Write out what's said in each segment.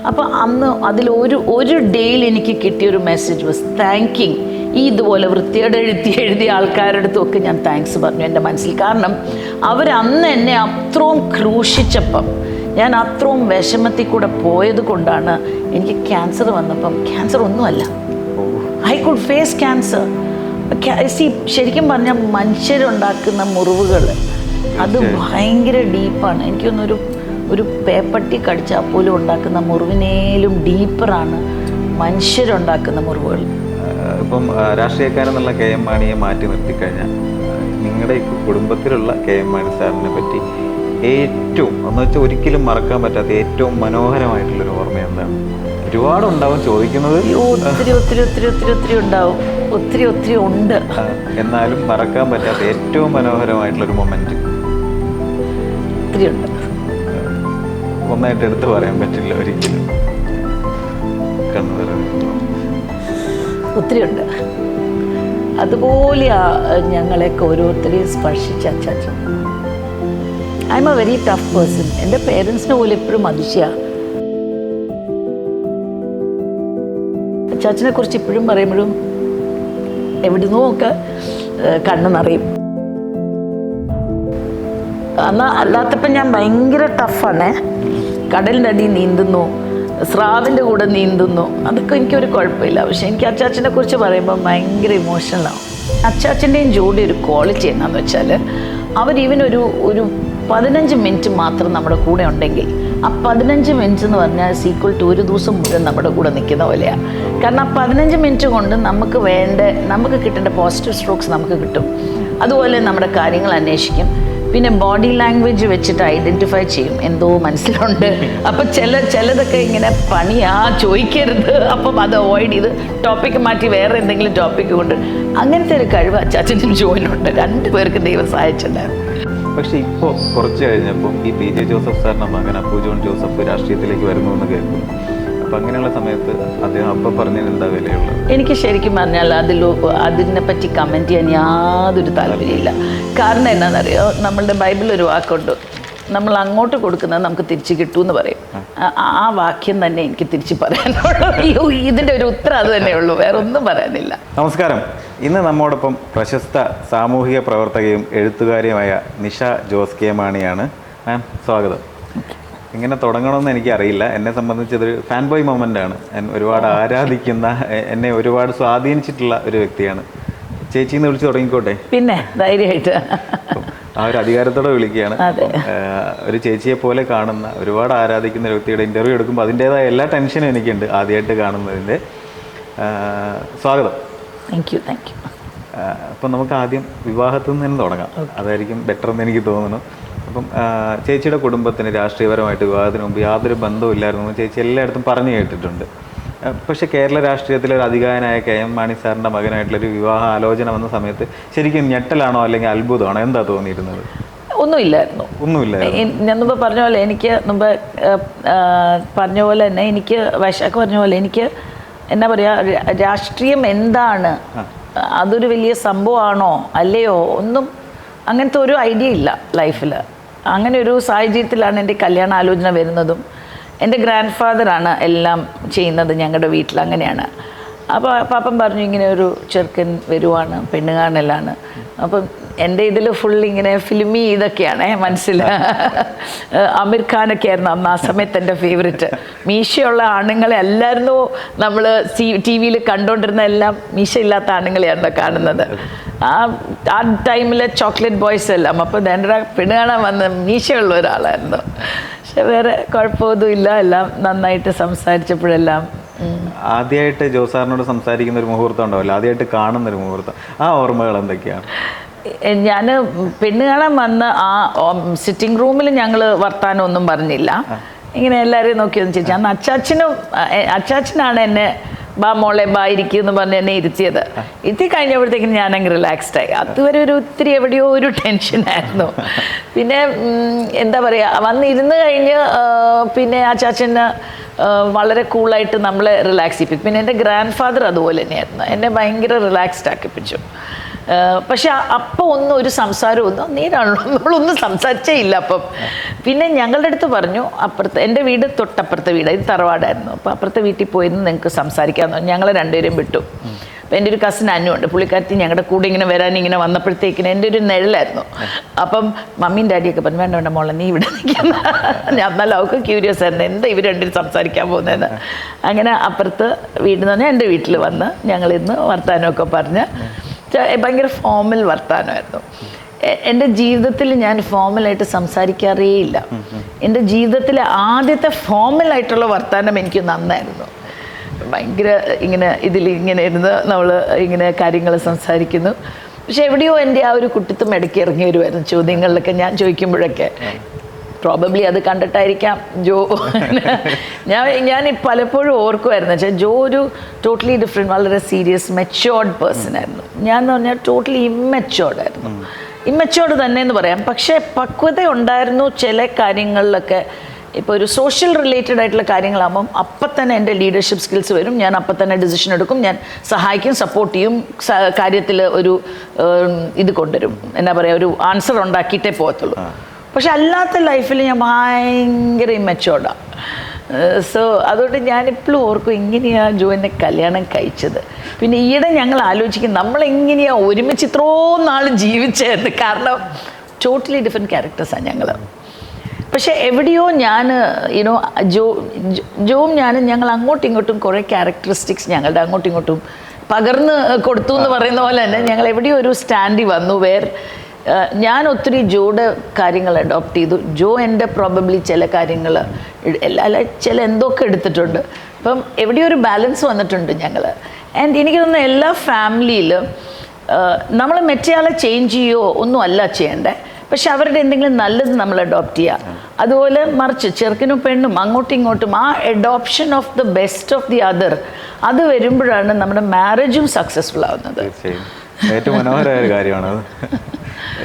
അപ്പോൾ അന്ന് ഒരു ഡേയിൽ എനിക്ക് കിട്ടിയൊരു മെസ്സേജ് വാസ് താങ്കിങ്. ഇതുപോലെ വൃത്തിയോടെ എഴുതിയ ആൾക്കാരുടെ അടുത്തൊക്കെ ഞാൻ താങ്ക്സ് പറഞ്ഞു എൻ്റെ മനസ്സിൽ. കാരണം അവരന്ന് എന്നെ അത്രയും ക്രൂശിച്ചപ്പം, ഞാൻ അത്രയും വിഷമത്തിൽ കൂടെ പോയത് കൊണ്ടാണ് എനിക്ക് ക്യാൻസർ വന്നപ്പം, ക്യാൻസർ ഒന്നുമല്ല, ഐ കുഡ് ഫേസ് ക്യാൻസർ. ശരിക്കും പറഞ്ഞാൽ മനുഷ്യരുണ്ടാക്കുന്ന മുറിവുകൾ അത് ഭയങ്കര ഡീപ്പാണ്. എനിക്കൊന്നൊരു പേപ്പട്ടി കടിച്ചാൽ പോലും ഉണ്ടാക്കുന്ന മുറിവിനേലും ഡീപ്പറാണ് മനുഷ്യരുണ്ടാക്കുന്ന മുറിവുകൾ. ഇപ്പം രാഷ്ട്രീയക്കാരെന്നുള്ള കെ എം മാണിയെ മാറ്റി നിർത്തിക്കഴിഞ്ഞാൽ നിങ്ങളുടെ കുടുംബത്തിലുള്ള കെ എം മാണി സാറിനെ പറ്റി ഏറ്റവും എന്ന് വെച്ചാൽ ഒരിക്കലും മറക്കാൻ പറ്റാത്ത ഏറ്റവും മനോഹരമായിട്ടുള്ളൊരു ഓർമ്മ എന്താണ്? ഒരുപാടുണ്ടാവും ചോദിക്കുന്നത്, ഒത്തിരി ഒത്തിരി ഒത്തിരി ഒത്തിരി ഒത്തിരി ഉണ്ടാവും, ഒത്തിരി ഒത്തിരി ഉണ്ട്. എന്നാലും മറക്കാൻ പറ്റാത്ത ഏറ്റവും മനോഹരമായിട്ടുള്ളൊരു മൊമെന്റ് ഒത്തിരി ഉണ്ട്. ഒന്നായിട്ട് എടുത്ത് പറയാൻ പറ്റില്ല ഒരിക്കലും. ഒത്തിരി ഉണ്ട്. അതുപോലെ ഞങ്ങളെയൊക്കെ ഓരോരുത്തരെയും സ്പർശിച്ച അച്ചാച്ചൻ. I M A very tough person. എൻ്റെ പേരൻസിനെ പോലും എപ്പോഴും അതിശയാണ്. അച്ചാച്ചനെ കുറിച്ച് ഇപ്പോഴും പറയുമ്പോഴും എവിടുന്നോ ഒക്കെ കണ്ണ് നിറയും. എന്നാൽ അല്ലാത്തപ്പം ഞാൻ ഭയങ്കര ടഫാണേ. കടലിൻ്റെ അടി നീന്തുന്നു, സ്രാവിൻ്റെ കൂടെ നീന്തുന്നു, അതൊക്കെ എനിക്കൊരു കുഴപ്പമില്ല. പക്ഷെ എനിക്ക് അച്ചാച്ചനെ കുറിച്ച് പറയുമ്പോൾ ഭയങ്കര ഇമോഷണലാവും. അച്ചാച്ചൻ്റെയും ജോലി ഒരു ക്വാളിറ്റി എന്നാന്ന് വെച്ചാൽ അവരിവൻ ഒരു 15 മിനിറ്റ് മാത്രം നമ്മുടെ കൂടെ ഉണ്ടെങ്കിൽ ആ 15 മിനിറ്റ് എന്ന് പറഞ്ഞാൽ സീക്വൽ ടു ഒരു ദിവസം മുഴുവൻ നമ്മുടെ കൂടെ നിൽക്കുന്ന പോലെയാണ്. കാരണം ആ 15 മിനിറ്റ് കൊണ്ട് നമുക്ക് കിട്ടേണ്ട പോസിറ്റീവ് സ്ട്രോക്സ് നമുക്ക് കിട്ടും. അതുപോലെ നമ്മുടെ കാര്യങ്ങൾ അന്വേഷിക്കും. പിന്നെ ബോഡി ലാംഗ്വേജ് വെച്ചിട്ട് ഐഡൻറ്റിഫൈ ചെയ്യും എന്തോ മനസ്സിലുണ്ട്. അപ്പം ചിലതൊക്കെ ഇങ്ങനെ ചോദിക്കരുത്, അപ്പം അത് അവോയ്ഡ് ചെയ്ത് ടോപ്പിക്ക് മാറ്റി വേറെ എന്തെങ്കിലും ടോപ്പിക്ക് കൊണ്ട് അങ്ങനത്തെ ഒരു കഴിവ് അച്ചാച്ചനും ജോയിനുണ്ട്. 2 പേർക്ക് ദൈവം സഹായിച്ചിട്ടുണ്ടായിരുന്നു. പക്ഷെ ഇപ്പോൾ കുറച്ച് കഴിഞ്ഞപ്പോൾ ഈ പി ജെ ജോസഫ് സാറിൻ്റെ മകൻ അപ്പു ജോൺ ജോസഫ് രാഷ്ട്രീയത്തിലേക്ക് വരുന്നു എന്ന് കേൾക്കുന്നു. അപ്പം അങ്ങനെയുള്ള സമയത്ത് അദ്ദേഹം അപ്പം പറഞ്ഞതിന് എന്താ വിലയുള്ളത്? എനിക്ക് ശരിക്കും പറഞ്ഞാൽ അതിനെപ്പറ്റി കമൻറ്റ് ചെയ്യാൻ യാതൊരു താല്പര്യമില്ല. കാരണം എന്താണെന്നറിയോ, നമ്മളുടെ ബൈബിളിൽ ഒരു വാക്കുണ്ട്, നമ്മൾ അങ്ങോട്ട് കൊടുക്കുന്നത് നമുക്ക് തിരിച്ച് കിട്ടുമെന്ന് പറയും. ആ വാക്യം തന്നെ എനിക്ക് തിരിച്ച് പറയാനുള്ളൂ. ഇതിൻ്റെ ഒരു ഉത്തരം അത് തന്നെയുള്ളൂ, വേറെ ഒന്നും പറയാനില്ല. നമസ്കാരം. ഇന്ന് നമ്മോടൊപ്പം പ്രശസ്ത സാമൂഹിക പ്രവർത്തകയും എഴുത്തുകാരിയുമായ നിഷ ജോസ് കെ മാണിയാണ്. മാം, സ്വാഗതം. ഇങ്ങനെ തുടങ്ങണമെന്ന് എനിക്കറിയില്ല. എന്നെ സംബന്ധിച്ച് ഇതൊരു ഫാൻ ബോയ് മൊമെൻ്റാണ്. ഞാൻ ഒരുപാട് ആരാധിക്കുന്ന, എന്നെ ഒരുപാട് സ്വാധീനിച്ചിട്ടുള്ള ഒരു വ്യക്തിയാണ്. ചേച്ചിന്ന് വിളിച്ച് തുടങ്ങിക്കോട്ടെ? പിന്നെ ധൈര്യമായിട്ട് ആ ഒരു അധികാരത്തോടെ വിളിക്കുകയാണ്. ഒരു ചേച്ചിയെ പോലെ കാണുന്ന, ഒരുപാട് ആരാധിക്കുന്ന ഒരു വ്യക്തിയുടെ ഇൻ്റർവ്യൂ എടുക്കുമ്പോൾ അതിൻ്റേതായ എല്ലാ ടെൻഷനും എനിക്കുണ്ട് ആദ്യമായിട്ട് കാണുന്നതിൻ്റെ. സ്വാഗതം. Thank you. അപ്പം നമുക്ക് ആദ്യം വിവാഹത്തിൽ നിന്ന് തന്നെ തുടങ്ങാം, അതായിരിക്കും ബെറ്റർ എന്ന് എനിക്ക് തോന്നുന്നു. അപ്പം ചേച്ചിയുടെ കുടുംബത്തിന് രാഷ്ട്രീയപരമായിട്ട് വിവാഹത്തിന് മുമ്പ് യാതൊരു ബന്ധവും ഇല്ലായിരുന്നു ചേച്ചി എല്ലായിടത്തും പറഞ്ഞു കേട്ടിട്ടുണ്ട്. പക്ഷേ കേരള രാഷ്ട്രീയത്തിലെ ഒരു അധികായനായ കെ എം മാണി സാറിൻ്റെ മകനായിട്ടുള്ളൊരു വിവാഹ ആലോചന വന്ന സമയത്ത് ശരിക്കും ഞെട്ടലാണോ അല്ലെങ്കിൽ അത്ഭുതമാണോ, എന്താ തോന്നിയിരുന്നത്? ഒന്നുമില്ലായിരുന്നു. ഞാൻ മുമ്പ് പറഞ്ഞ പോലെ തന്നെ എനിക്ക് വൈശാഖ് പറഞ്ഞ പോലെ എനിക്ക് എന്താ പറയുക, രാഷ്ട്രീയം എന്താണ്, അതൊരു വലിയ സംഭവമാണോ അല്ലയോ ഒന്നും അങ്ങനത്തെ ഒരു ഐഡിയ ഇല്ല ലൈഫിൽ. അങ്ങനെ ഒരു സാഹചര്യത്തിലാണ് എൻ്റെ കല്യാണ ആലോചന വരുന്നതും. എൻ്റെ ഗ്രാൻഡ് ഫാദറാണ് എല്ലാം ചെയ്യുന്നത് ഞങ്ങളുടെ വീട്ടിൽ, അങ്ങനെയാണ്. അപ്പോൾ പാപ്പൻ പറഞ്ഞു ഇങ്ങനെ ഒരു ചെറുക്കൻ വരുവാണ്, പെണ്ണ് കാണലാണ്. അപ്പം എൻ്റെ ഇതിൽ ഫുൾ ഇങ്ങനെ ഫിലിമി ഇതൊക്കെയാണ് മനസ്സിൽ. ആമിർ ഖാനൊക്കെ ആയിരുന്നു അന്ന് ആ സമയത്ത് എൻ്റെ ഫേവറേറ്റ്. മീശയുള്ള ആണുങ്ങളെ അല്ലായിരുന്നു നമ്മൾ ടി വിയിൽ കണ്ടുകൊണ്ടിരുന്ന, എല്ലാം മീശ ഇല്ലാത്ത ആണുങ്ങളെയാണ് കാണുന്നത്. ആ ടൈമിലെ ചോക്ലേറ്റ് ബോയ്സ് എല്ലാം. അപ്പോൾ എൻ്റെ പെണ്ണ് കാണാൻ വന്ന മീശയുള്ള ഒരാളായിരുന്നു. പക്ഷെ വേറെ കുഴപ്പമൊന്നുമില്ല, എല്ലാം നന്നായിട്ട് സംസാരിച്ചപ്പോഴെല്ലാം. ആദ്യമായിട്ട് ജോസാറിനോട് സംസാരിക്കുന്ന ഒരു മുഹൂർത്തം ഉണ്ടാവില്ല, ആദ്യമായിട്ട് കാണുന്നൊരു മുഹൂർത്തം, ആ ഓർമ്മകൾ എന്തൊക്കെയാണ്? ഞാൻ പെണ്ണ് കാണാൻ വന്ന ആ സിറ്റിംഗ് റൂമിൽ ഞങ്ങൾ വർത്താനം ഒന്നും പറഞ്ഞില്ല, ഇങ്ങനെ എല്ലാവരെയും നോക്കിയൊന്നും ചോദിച്ചു. അന്ന് അച്ചാച്ചനാണ് എന്നെ ബാ മോളെ ബാ ഇരിക്കുമെന്ന് പറഞ്ഞ് എന്നെ ഇരുത്തിയത്. ഇരുത്തി കഴിഞ്ഞപ്പോഴത്തേക്കും ഞാനങ്ങ് റിലാക്സ്ഡായി. അതുവരെ ഒത്തിരി എവിടെയോ ഒരു ടെൻഷനായിരുന്നു. പിന്നെ എന്താ പറയുക, വന്നിരുന്ന് കഴിഞ്ഞ് പിന്നെ അച്ചാച്ചന് വളരെ കൂളായിട്ട് നമ്മളെ റിലാക്സ് ചെയ്യിപ്പിക്കും. പിന്നെ എൻ്റെ ഗ്രാൻഡ് ഫാദർ അതുപോലെ തന്നെയായിരുന്നു, എന്നെ ഭയങ്കര റിലാക്സ്ഡ് ആക്കിപ്പിച്ചു. പക്ഷെ അപ്പോൾ ഒന്നും ഒരു സംസാരമൊന്നും നേരാണല്ലോ, നമ്മളൊന്നും സംസാരിച്ചേ ഇല്ല. അപ്പം പിന്നെ ഞങ്ങളുടെ അടുത്ത് പറഞ്ഞു, അപ്പുറത്ത് എൻ്റെ വീട് തൊട്ടപ്പുറത്തെ വീട്, ഇത് തറവാടായിരുന്നു. അപ്പോൾ അപ്പുറത്തെ വീട്ടിൽ പോയിരുന്നു നിങ്ങൾക്ക് സംസാരിക്കാമെന്ന് ഞങ്ങൾ രണ്ടുപേരും വിട്ടു. അപ്പം എൻ്റെ ഒരു കസിൻ അനു ഉണ്ട്, പുള്ളിക്കാരത്തി ഞങ്ങളുടെ കൂടെ ഇങ്ങനെ വരാൻ ഇങ്ങനെ വന്നപ്പോഴത്തേക്കിന് എൻ്റെ ഒരു നിഴലായിരുന്നു. അപ്പം മമ്മിയും ഡാഡിയൊക്കെ പറഞ്ഞു വേണ്ട വേണ്ട മോളെ നീ ഇവിടെ നിൽക്കുന്ന. ഞാൻ എന്നാലും അവൾക്ക് ക്യൂരിയസ് ആയിരുന്നു എന്താ ഇവർ രണ്ടും സംസാരിക്കാൻ പോകുന്നതെന്ന്. അങ്ങനെ അപ്പുറത്ത് വീട്ടിൽ നിന്ന് പറഞ്ഞാൽ എൻ്റെ വീട്ടിൽ വന്ന് ഞങ്ങളിന്ന് വർത്താനമൊക്കെ പറഞ്ഞ് ഭയങ്കര ഫോമൽ വർത്താനമായിരുന്നു. എൻ്റെ ജീവിതത്തിൽ ഞാൻ ഫോമലായിട്ട് സംസാരിക്കാറേ ഇല്ല. എൻ്റെ ജീവിതത്തിലെ ആദ്യത്തെ ഫോമലായിട്ടുള്ള വർത്താനം എനിക്ക് നന്നായിരുന്നു. ഭയങ്കര ഇങ്ങനെ ഇങ്ങനെ ഇരുന്ന് നമ്മൾ ഇങ്ങനെ കാര്യങ്ങൾ സംസാരിക്കുന്നു. പക്ഷെ എവിടെയോ എൻ്റെ ആ ഒരു കുട്ടിത്വം ഇടയ്ക്ക് ഇറങ്ങി വരുമായിരുന്നു ചോദ്യങ്ങളിലൊക്കെ ഞാൻ ചോദിക്കുമ്പോഴൊക്കെ. പ്രോബബ്ലി അത് കണ്ടിട്ടായിരിക്കാം ജോ ഞാൻ പലപ്പോഴും ഓർക്കുമായിരുന്നു വെച്ചാൽ ജോ ഒരു ടോട്ടലി ഡിഫറെൻറ്റ്, വളരെ സീരിയസ് മെച്യോർഡ് പേഴ്സൺ ആയിരുന്നു. ഞാൻ എന്ന് പറഞ്ഞാൽ ടോട്ടലി ഇമ്മെച്യോർഡ് ആയിരുന്നു. ഇമ്മെച്യോർഡ് തന്നെ എന്ന് പറയാം. പക്ഷേ പക്വത ഉണ്ടായിരുന്നു ചില കാര്യങ്ങളിലൊക്കെ. ഇപ്പോൾ ഒരു സോഷ്യൽ റിലേറ്റഡ് ആയിട്ടുള്ള കാര്യങ്ങളാകുമ്പം അപ്പം തന്നെ എൻ്റെ ലീഡർഷിപ്പ് സ്കിൽസ് വരും. ഞാൻ അപ്പം തന്നെ ഡിസിഷൻ എടുക്കും, ഞാൻ സഹായിക്കും, സപ്പോർട്ട് ചെയ്യും, കാര്യത്തിൽ ഒരു ഇത് കൊണ്ടുവരും, എന്നാ പറയുക, ഒരു ആൻസർ ഉണ്ടാക്കിയിട്ടേ പോകത്തുള്ളൂ. പക്ഷെ അല്ലാത്ത ലൈഫിൽ ഞാൻ ഭയങ്കര ഇമ്മച്ചുവേർഡാണ്. സോ അതുകൊണ്ട് ഞാനിപ്പോഴും ഓർക്കും ഇങ്ങനെയാണ് ജോ എന്നെ കല്യാണം കഴിച്ചത്. പിന്നെ ഈയിടെ ഞങ്ങൾ ആലോചിക്കും നമ്മളെങ്ങനെയാണ് ഒരുമിച്ച് ഇത്രയും നാൾ ജീവിച്ചത്. കാരണം ടോട്ടലി ഡിഫറെൻറ്റ് ക്യാരക്ടേഴ്സാണ് ഞങ്ങൾ. പക്ഷെ എവിടെയോ ഞാൻ യുനോ ജോവും ഞാനും ഞങ്ങൾ അങ്ങോട്ടും ഇങ്ങോട്ടും കുറേ ക്യാരക്ടറിസ്റ്റിക്സ് ഞങ്ങളുടെ അങ്ങോട്ടും ഇങ്ങോട്ടും പകർന്ന് കൊടുത്തു എന്ന് പറയുന്ന പോലെ തന്നെ ഞങ്ങൾ എവിടെയോ ഒരു സ്റ്റാൻഡിൽ വന്നു. ഞാൻ ഒത്തിരി ജോയുടെ കാര്യങ്ങൾ അഡോപ്റ്റ് ചെയ്തു. ജോ എൻ്റെ പ്രോബബ്ലി ചില കാര്യങ്ങൾ അല്ല ചില എന്തൊക്കെ എടുത്തിട്ടുണ്ട്. അപ്പം എവിടെയോ ഒരു ബാലൻസ് വന്നിട്ടുണ്ട് ഞങ്ങൾ. ആൻഡ് എനിക്ക് തോന്നുന്നു എല്ലാ ഫാമിലിയിലും നമ്മൾ മറ്റേയാളെ ചേഞ്ച് ചെയ്യുകയോ ഒന്നും അല്ല ചെയ്യേണ്ടത്. പക്ഷെ അവരുടെ എന്തെങ്കിലും നല്ലത് നമ്മൾ അഡോപ്റ്റ് ചെയ്യുക. അതുപോലെ മറിച്ച് ചെറുക്കനും പെണ്ണും അങ്ങോട്ടും ഇങ്ങോട്ടും ആ adoption of the best of the other, അത് വരുമ്പോഴാണ് നമ്മുടെ മാരേജും സക്സസ്ഫുൾ ആവുന്നത്. ഏറ്റവും മനോഹരമായ ഒരു കാര്യമാണത്.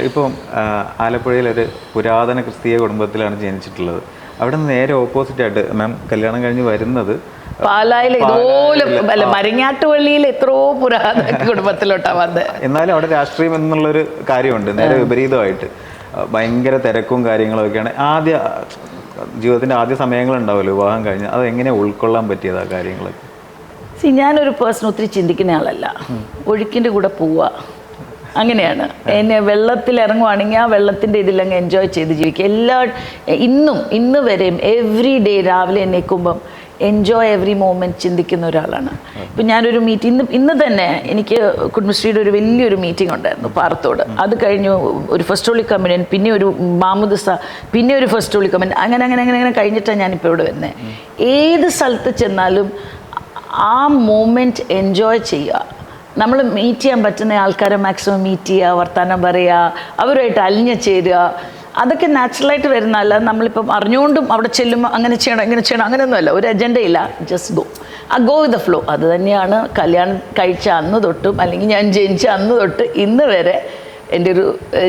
ഇപ്പം ആലപ്പുഴയിലൊരു പുരാതന ക്രിസ്തീയ കുടുംബത്തിലാണ് ജനിച്ചിട്ടുള്ളത്. അവിടെ നിന്ന് നേരെ ഓപ്പോസിറ്റായിട്ട് മാം കല്യാണം കഴിഞ്ഞ് വരുന്നത് പാലായിൽ ഇതുപോലെ അല്ല മരങ്ങാട്ടുപള്ളിയിൽ എത്രയോ പുരാതന കുടുംബത്തിലോട്ടാണ് വന്നത്. എന്നാലും അവിടെ രാഷ്ട്രീയം എന്നുള്ളൊരു കാര്യമുണ്ട്. നേരെ വിപരീതമായിട്ട് ഭയങ്കര തിരക്കും കാര്യങ്ങളൊക്കെയാണ്. ജീവിതത്തിൻ്റെ ആദ്യ സമയങ്ങളുണ്ടാവുമല്ലോ വിവാഹം കഴിഞ്ഞ്, അത് എങ്ങനെ ഉൾക്കൊള്ളാൻ പറ്റിയത് ആ കാര്യങ്ങളൊക്കെ? ഞാനൊരു പേഴ്സൺ ഒത്തിരി ചിന്തിക്കുന്ന ആളല്ല. ഒഴുക്കിൻ്റെ കൂടെ പോവുക, അങ്ങനെയാണ്. എന്നെ വെള്ളത്തിൽ ഇറങ്ങുവാണെങ്കിൽ ആ വെള്ളത്തിൻ്റെ ഇതിലങ്ങ് എൻജോയ് ചെയ്ത് ജീവിക്കുക. ഇന്ന് വരെയും എവറി ഡേ രാവിലെ എണീക്കുമ്പം എൻജോയ് എവറി മൊമെൻറ്റ് ചിന്തിക്കുന്ന ഒരാളാണ്. ഇപ്പം ഞാനൊരു ഇന്ന് തന്നെ എനിക്ക് കുടുംബശ്രീയുടെ ഒരു വലിയൊരു മീറ്റിംഗ് ഉണ്ടായിരുന്നു പാറത്തോട്. അത് കഴിഞ്ഞു ഒരു ഫസ്റ്റ് ഹോളി കമ്മ്യൂണിയൻ, പിന്നെ ഒരു മാമുദിസ, പിന്നെ ഒരു ഫസ്റ്റ് ഹോളി കമ്മ്യൂണിയൻ, അങ്ങനെ കഴിഞ്ഞിട്ടാണ് ഞാനിപ്പോൾ ഇവിടെ വരുന്നത്. ഏത് സ്ഥലത്ത് ചെന്നാലും ആ മൊമെൻറ്റ് എൻജോയ് ചെയ്യുക. നമ്മൾ മീറ്റ് ചെയ്യാൻ പറ്റുന്ന ആൾക്കാരെ മാക്സിമം മീറ്റ് ചെയ്യുക, വർത്തമാനം പറയുക, അവരുമായിട്ട് അലിഞ്ഞ് ചേരുക. അതൊക്കെ നാച്ചുറലായിട്ട് വരുന്ന, അല്ല നമ്മളിപ്പം അറിഞ്ഞുകൊണ്ടും അവിടെ ചെല്ലുമ്പോൾ അങ്ങനെ ചെയ്യണം ഇങ്ങനെ ചെയ്യണം അങ്ങനെയൊന്നുമല്ല. ഒരു അജണ്ടയില്ല, just go with the flow. അത് തന്നെയാണ് കല്യാണം കഴിച്ച അന്ന് തൊട്ടും അല്ലെങ്കിൽ ഞാൻ ജനിച്ച അന്ന് തൊട്ട് ഇന്ന് വരെ എൻ്റെ ഒരു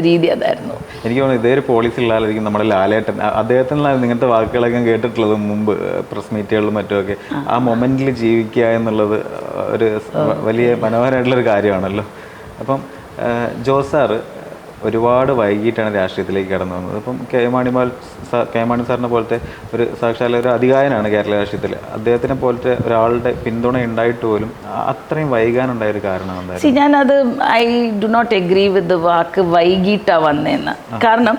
രീതി അതായിരുന്നു. എനിക്ക് തോന്നുന്നു ഇതേ ഒരു പോളിസി ഉള്ള ആളായിരിക്കും നമ്മുടെ ലാലേട്ടൻ. അദ്ദേഹത്തിനാണ് ഇങ്ങനത്തെ വാക്കുകളൊക്കെ കേട്ടിട്ടുള്ളത് മുമ്പ് പ്രസ് മീറ്റുകളിലും മറ്റുമൊക്കെ. ആ മൊമെന്റിൽ ജീവിക്കുക എന്നുള്ളത് ഒരു വലിയ മനോഹരമായിട്ടുള്ളൊരു കാര്യമാണല്ലോ. അപ്പം ജോസ് സാറ് ഒരുപാട് വൈകിട്ടാണ് രാഷ്ട്രീയത്തിലേക്ക് കടന്നു വന്നത്. ഇപ്പം കെ മാണി സാറിനെ പോലത്തെ ഒരു സാക്ഷാൽ ഒരു അധികായനാണ് കേരള രാഷ്ട്രീയത്തിൽ. അദ്ദേഹത്തിനെ പോലത്തെ ഒരാളുടെ പിന്തുണ ഉണ്ടായിട്ട് പോലും അത്രയും വൈകാനുണ്ടായൊരു കാരണം എന്തായിരുന്നു? ഞാനത് I do not agree with വാക്ക് വൈകിട്ടാണ് വന്നതെന്ന്. കാരണം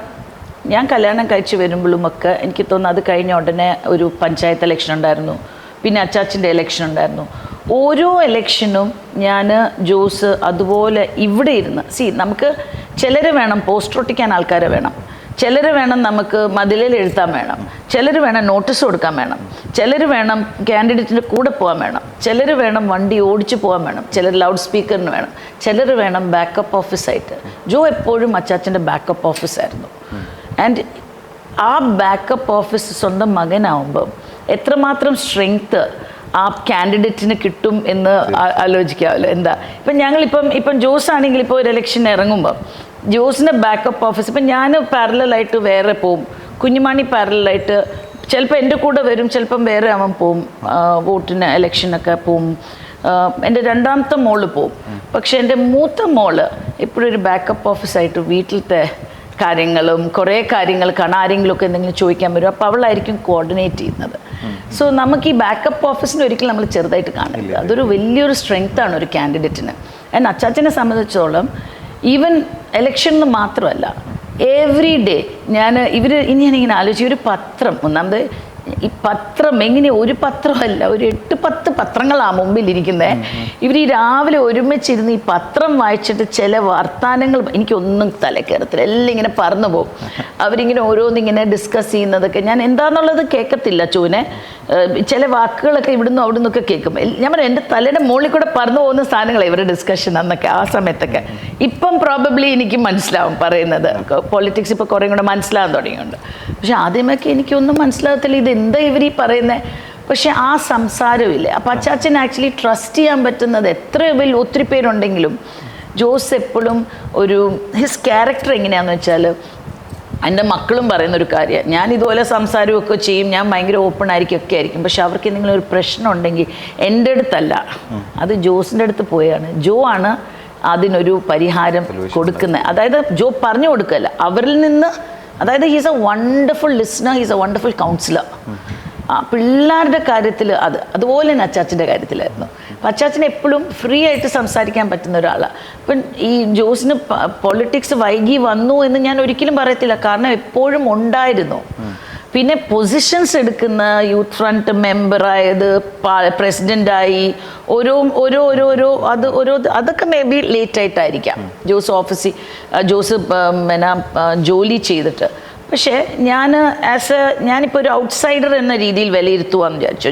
ഞാൻ കല്യാണം കഴിച്ച് വരുമ്പോഴുമൊക്കെ എനിക്ക് തോന്നുന്നു അത് കഴിഞ്ഞ ഉടനെ ഒരു പഞ്ചായത്ത് ഇലക്ഷൻ ഉണ്ടായിരുന്നു, പിന്നെ അച്ചാച്ചിൻ്റെ ഇലക്ഷൻ ഉണ്ടായിരുന്നു. ഓരോ ഇലക്ഷനും ഞാൻ ജോസ് അതുപോലെ ഇവിടെ ഇരുന്ന് നമുക്ക് ചിലർ വേണം പോസ്റ്റർ ഒട്ടിക്കാൻ ആൾക്കാരെ വേണം, ചിലർ വേണം നമുക്ക് മതിലിൽ എഴുതാൻ വേണം, ചിലർ വേണം നോട്ടീസ് കൊടുക്കാൻ വേണം, ചിലർ വേണം കാൻഡിഡേറ്റിൻ്റെ കൂടെ പോകാൻ വേണം, ചിലർ വേണം വണ്ടി ഓടിച്ച് പോകാൻ വേണം, ചിലർ ലൗഡ് സ്പീക്കറിന് വേണം, ചിലർ വേണം ബാക്കപ്പ് ഓഫീസായിട്ട്. ജോ എപ്പോഴും അച്ചാച്ചൻ്റെ ബാക്കപ്പ് ഓഫീസായിരുന്നു. ആൻഡ് ആ ബാക്കപ്പ് ഓഫീസ് സ്വന്തം മകനാവുമ്പം എത്രമാത്രം സ്ട്രെങ്ത്ത് ആ കാൻഡിഡേറ്റിന് കിട്ടും എന്ന് ആലോചിക്കാമല്ലോ. എന്താ ഇപ്പം ജോസ് ആണെങ്കിൽ ഇപ്പോൾ ഒരു ഇലക്ഷൻ ഇറങ്ങുമ്പം ജോസിൻ്റെ ബാക്കപ്പ് ഓഫീസ്, ഇപ്പം ഞാൻ പാരലായിട്ട് വേറെ പോവും, കുഞ്ഞുമാണി പാരലായിട്ട് ചിലപ്പോൾ എൻ്റെ കൂടെ വരും, ചിലപ്പം വേറെ അവൻ പോവും, വോട്ടിന് ഇലക്ഷനൊക്കെ പോവും. എൻ്റെ രണ്ടാമത്തെ മോള് പോവും. പക്ഷെ എൻ്റെ മൂത്ത മോള് എപ്പോഴും ഒരു ബാക്കപ്പ് ഓഫീസായിട്ട് വീട്ടിലത്തെ കാര്യങ്ങളും കുറേ കാര്യങ്ങൾ കാണാൻ ആരെങ്കിലുമൊക്കെ എന്തെങ്കിലും ചോദിക്കാൻ വരും. അപ്പോൾ അവളായിരിക്കും കോർഡിനേറ്റ് ചെയ്യുന്നത്. സോ നമുക്ക് ഈ ബാക്കപ്പ് ഓഫീസിന് ഒരിക്കലും നമ്മൾ ചെറുതായിട്ട് കാണില്ല. അതൊരു വലിയൊരു സ്ട്രെങ്ത്താണ് ഒരു കാൻഡിഡേറ്റിന്. ആൻഡ് അച്ചാച്ചനെ സംബന്ധിച്ചോളം ഈവൻ ഇലക്ഷനിൽ മാത്രമല്ല, എവറി ഡേ ഇനി ഞാനിങ്ങനെ ആലോചിച്ചു, ഒരു പത്രം ഒന്നാമത് ഈ പത്രം എങ്ങനെ ഒരു പത്രമല്ല, ഒരു 8-10 പത്രങ്ങളാണ് മുമ്പിലിരിക്കുന്നത്. ഇവർ ഈ രാവിലെ ഒരുമിച്ചിരുന്ന് ഈ പത്രം വായിച്ചിട്ട് ചില വർത്താനങ്ങൾ എനിക്കൊന്നും തലക്കയറത്തില്ല, എല്ലാം ഇങ്ങനെ പറന്നു പോകും. അവരിങ്ങനെ ഓരോന്നിങ്ങനെ ഡിസ്കസ് ചെയ്യുന്നതൊക്കെ ഞാൻ എന്താണെന്നുള്ളത് കേൾക്കത്തില്ല. ചൂനെ ചില വാക്കുകളൊക്കെ ഇവിടുന്ന് അവിടെ നിന്നൊക്കെ കേൾക്കും. ഞാൻ പറയാം, എൻ്റെ തലയുടെ മുകളിൽ കൂടെ പറന്നു പോകുന്ന സാധനങ്ങളാണ് ഇവരുടെ ഡിസ്കഷൻ അന്നൊക്കെ, ആ സമയത്തൊക്കെ. ഇപ്പം പ്രോബബ്ലി എനിക്ക് മനസ്സിലാവും പറയുന്നത്, പൊളിറ്റിക്സ് ഇപ്പോൾ കുറേ കൂടെ മനസ്സിലാകാൻ തുടങ്ങിയുണ്ട്. പക്ഷെ ആദ്യമൊക്കെ എനിക്കൊന്നും മനസ്സിലാകത്തില്ല, ഇത് എന്താ ഇവർ ഈ പറയുന്നത്. പക്ഷെ ആ സംസാരമില്ലേ, അപ്പം അച്ചാച്ചൻ ആക്ച്വലി ട്രസ്റ്റ് ചെയ്യാൻ പറ്റുന്നത് ഒത്തിരി പേരുണ്ടെങ്കിലും ജോസ് എപ്പോഴും ഹിസ് ക്യാരക്ടർ എങ്ങനെയാണെന്ന് വെച്ചാൽ, എൻ്റെ മക്കളും പറയുന്നൊരു കാര്യം, ഞാൻ ഇതുപോലെ സംസാരമൊക്കെ ചെയ്യും, ഞാൻ ഭയങ്കര ഓപ്പൺ ആയിരിക്കും ഒക്കെ ആയിരിക്കും. പക്ഷെ അവർക്ക് എന്തെങ്കിലും ഒരു പ്രശ്നം ഉണ്ടെങ്കിൽ എൻ്റെ അടുത്തല്ല, അത് ജോസിൻ്റെ അടുത്ത് പോയാണ്. ജോ ആണ് അതിനൊരു പരിഹാരം കൊടുക്കുന്നത്. അതായത് ജോ പറഞ്ഞു കൊടുക്കല്ല, അവരിൽ നിന്ന്. അതായത് he's A wonderful listener, he's A wonderful councillor. പിള്ളേരുടെ കാര്യത്തിൽ അതുപോലെ തന്നെ അച്ചാച്ചൻ്റെ കാര്യത്തിലായിരുന്നു. അപ്പം അച്ചാച്ചന് എപ്പോഴും ഫ്രീ ആയിട്ട് സംസാരിക്കാൻ പറ്റുന്ന ഒരാളാണ്. അപ്പം ഈ ജോസിന് പൊളിറ്റിക്സ് വൈകി വന്നു എന്ന് ഞാൻ ഒരിക്കലും പറയത്തില്ല, കാരണം എപ്പോഴും ഉണ്ടായിരുന്നു. പിന്നെ പൊസിഷൻസ് എടുക്കുന്ന, യൂത്ത് ഫ്രണ്ട് മെമ്പറായത്, പ്രസിഡൻ്റായി, അതൊക്കെ മേ ബി ലേറ്റ് ആയിട്ടായിരിക്കാം ജോസ് ജോലി ചെയ്തിട്ട്. പക്ഷേ ഞാനിപ്പോൾ ഒരു ഔട്ട്സൈഡർ എന്ന രീതിയിൽ വിലയിരുത്തുവാന്ന് വിചാരിച്ചു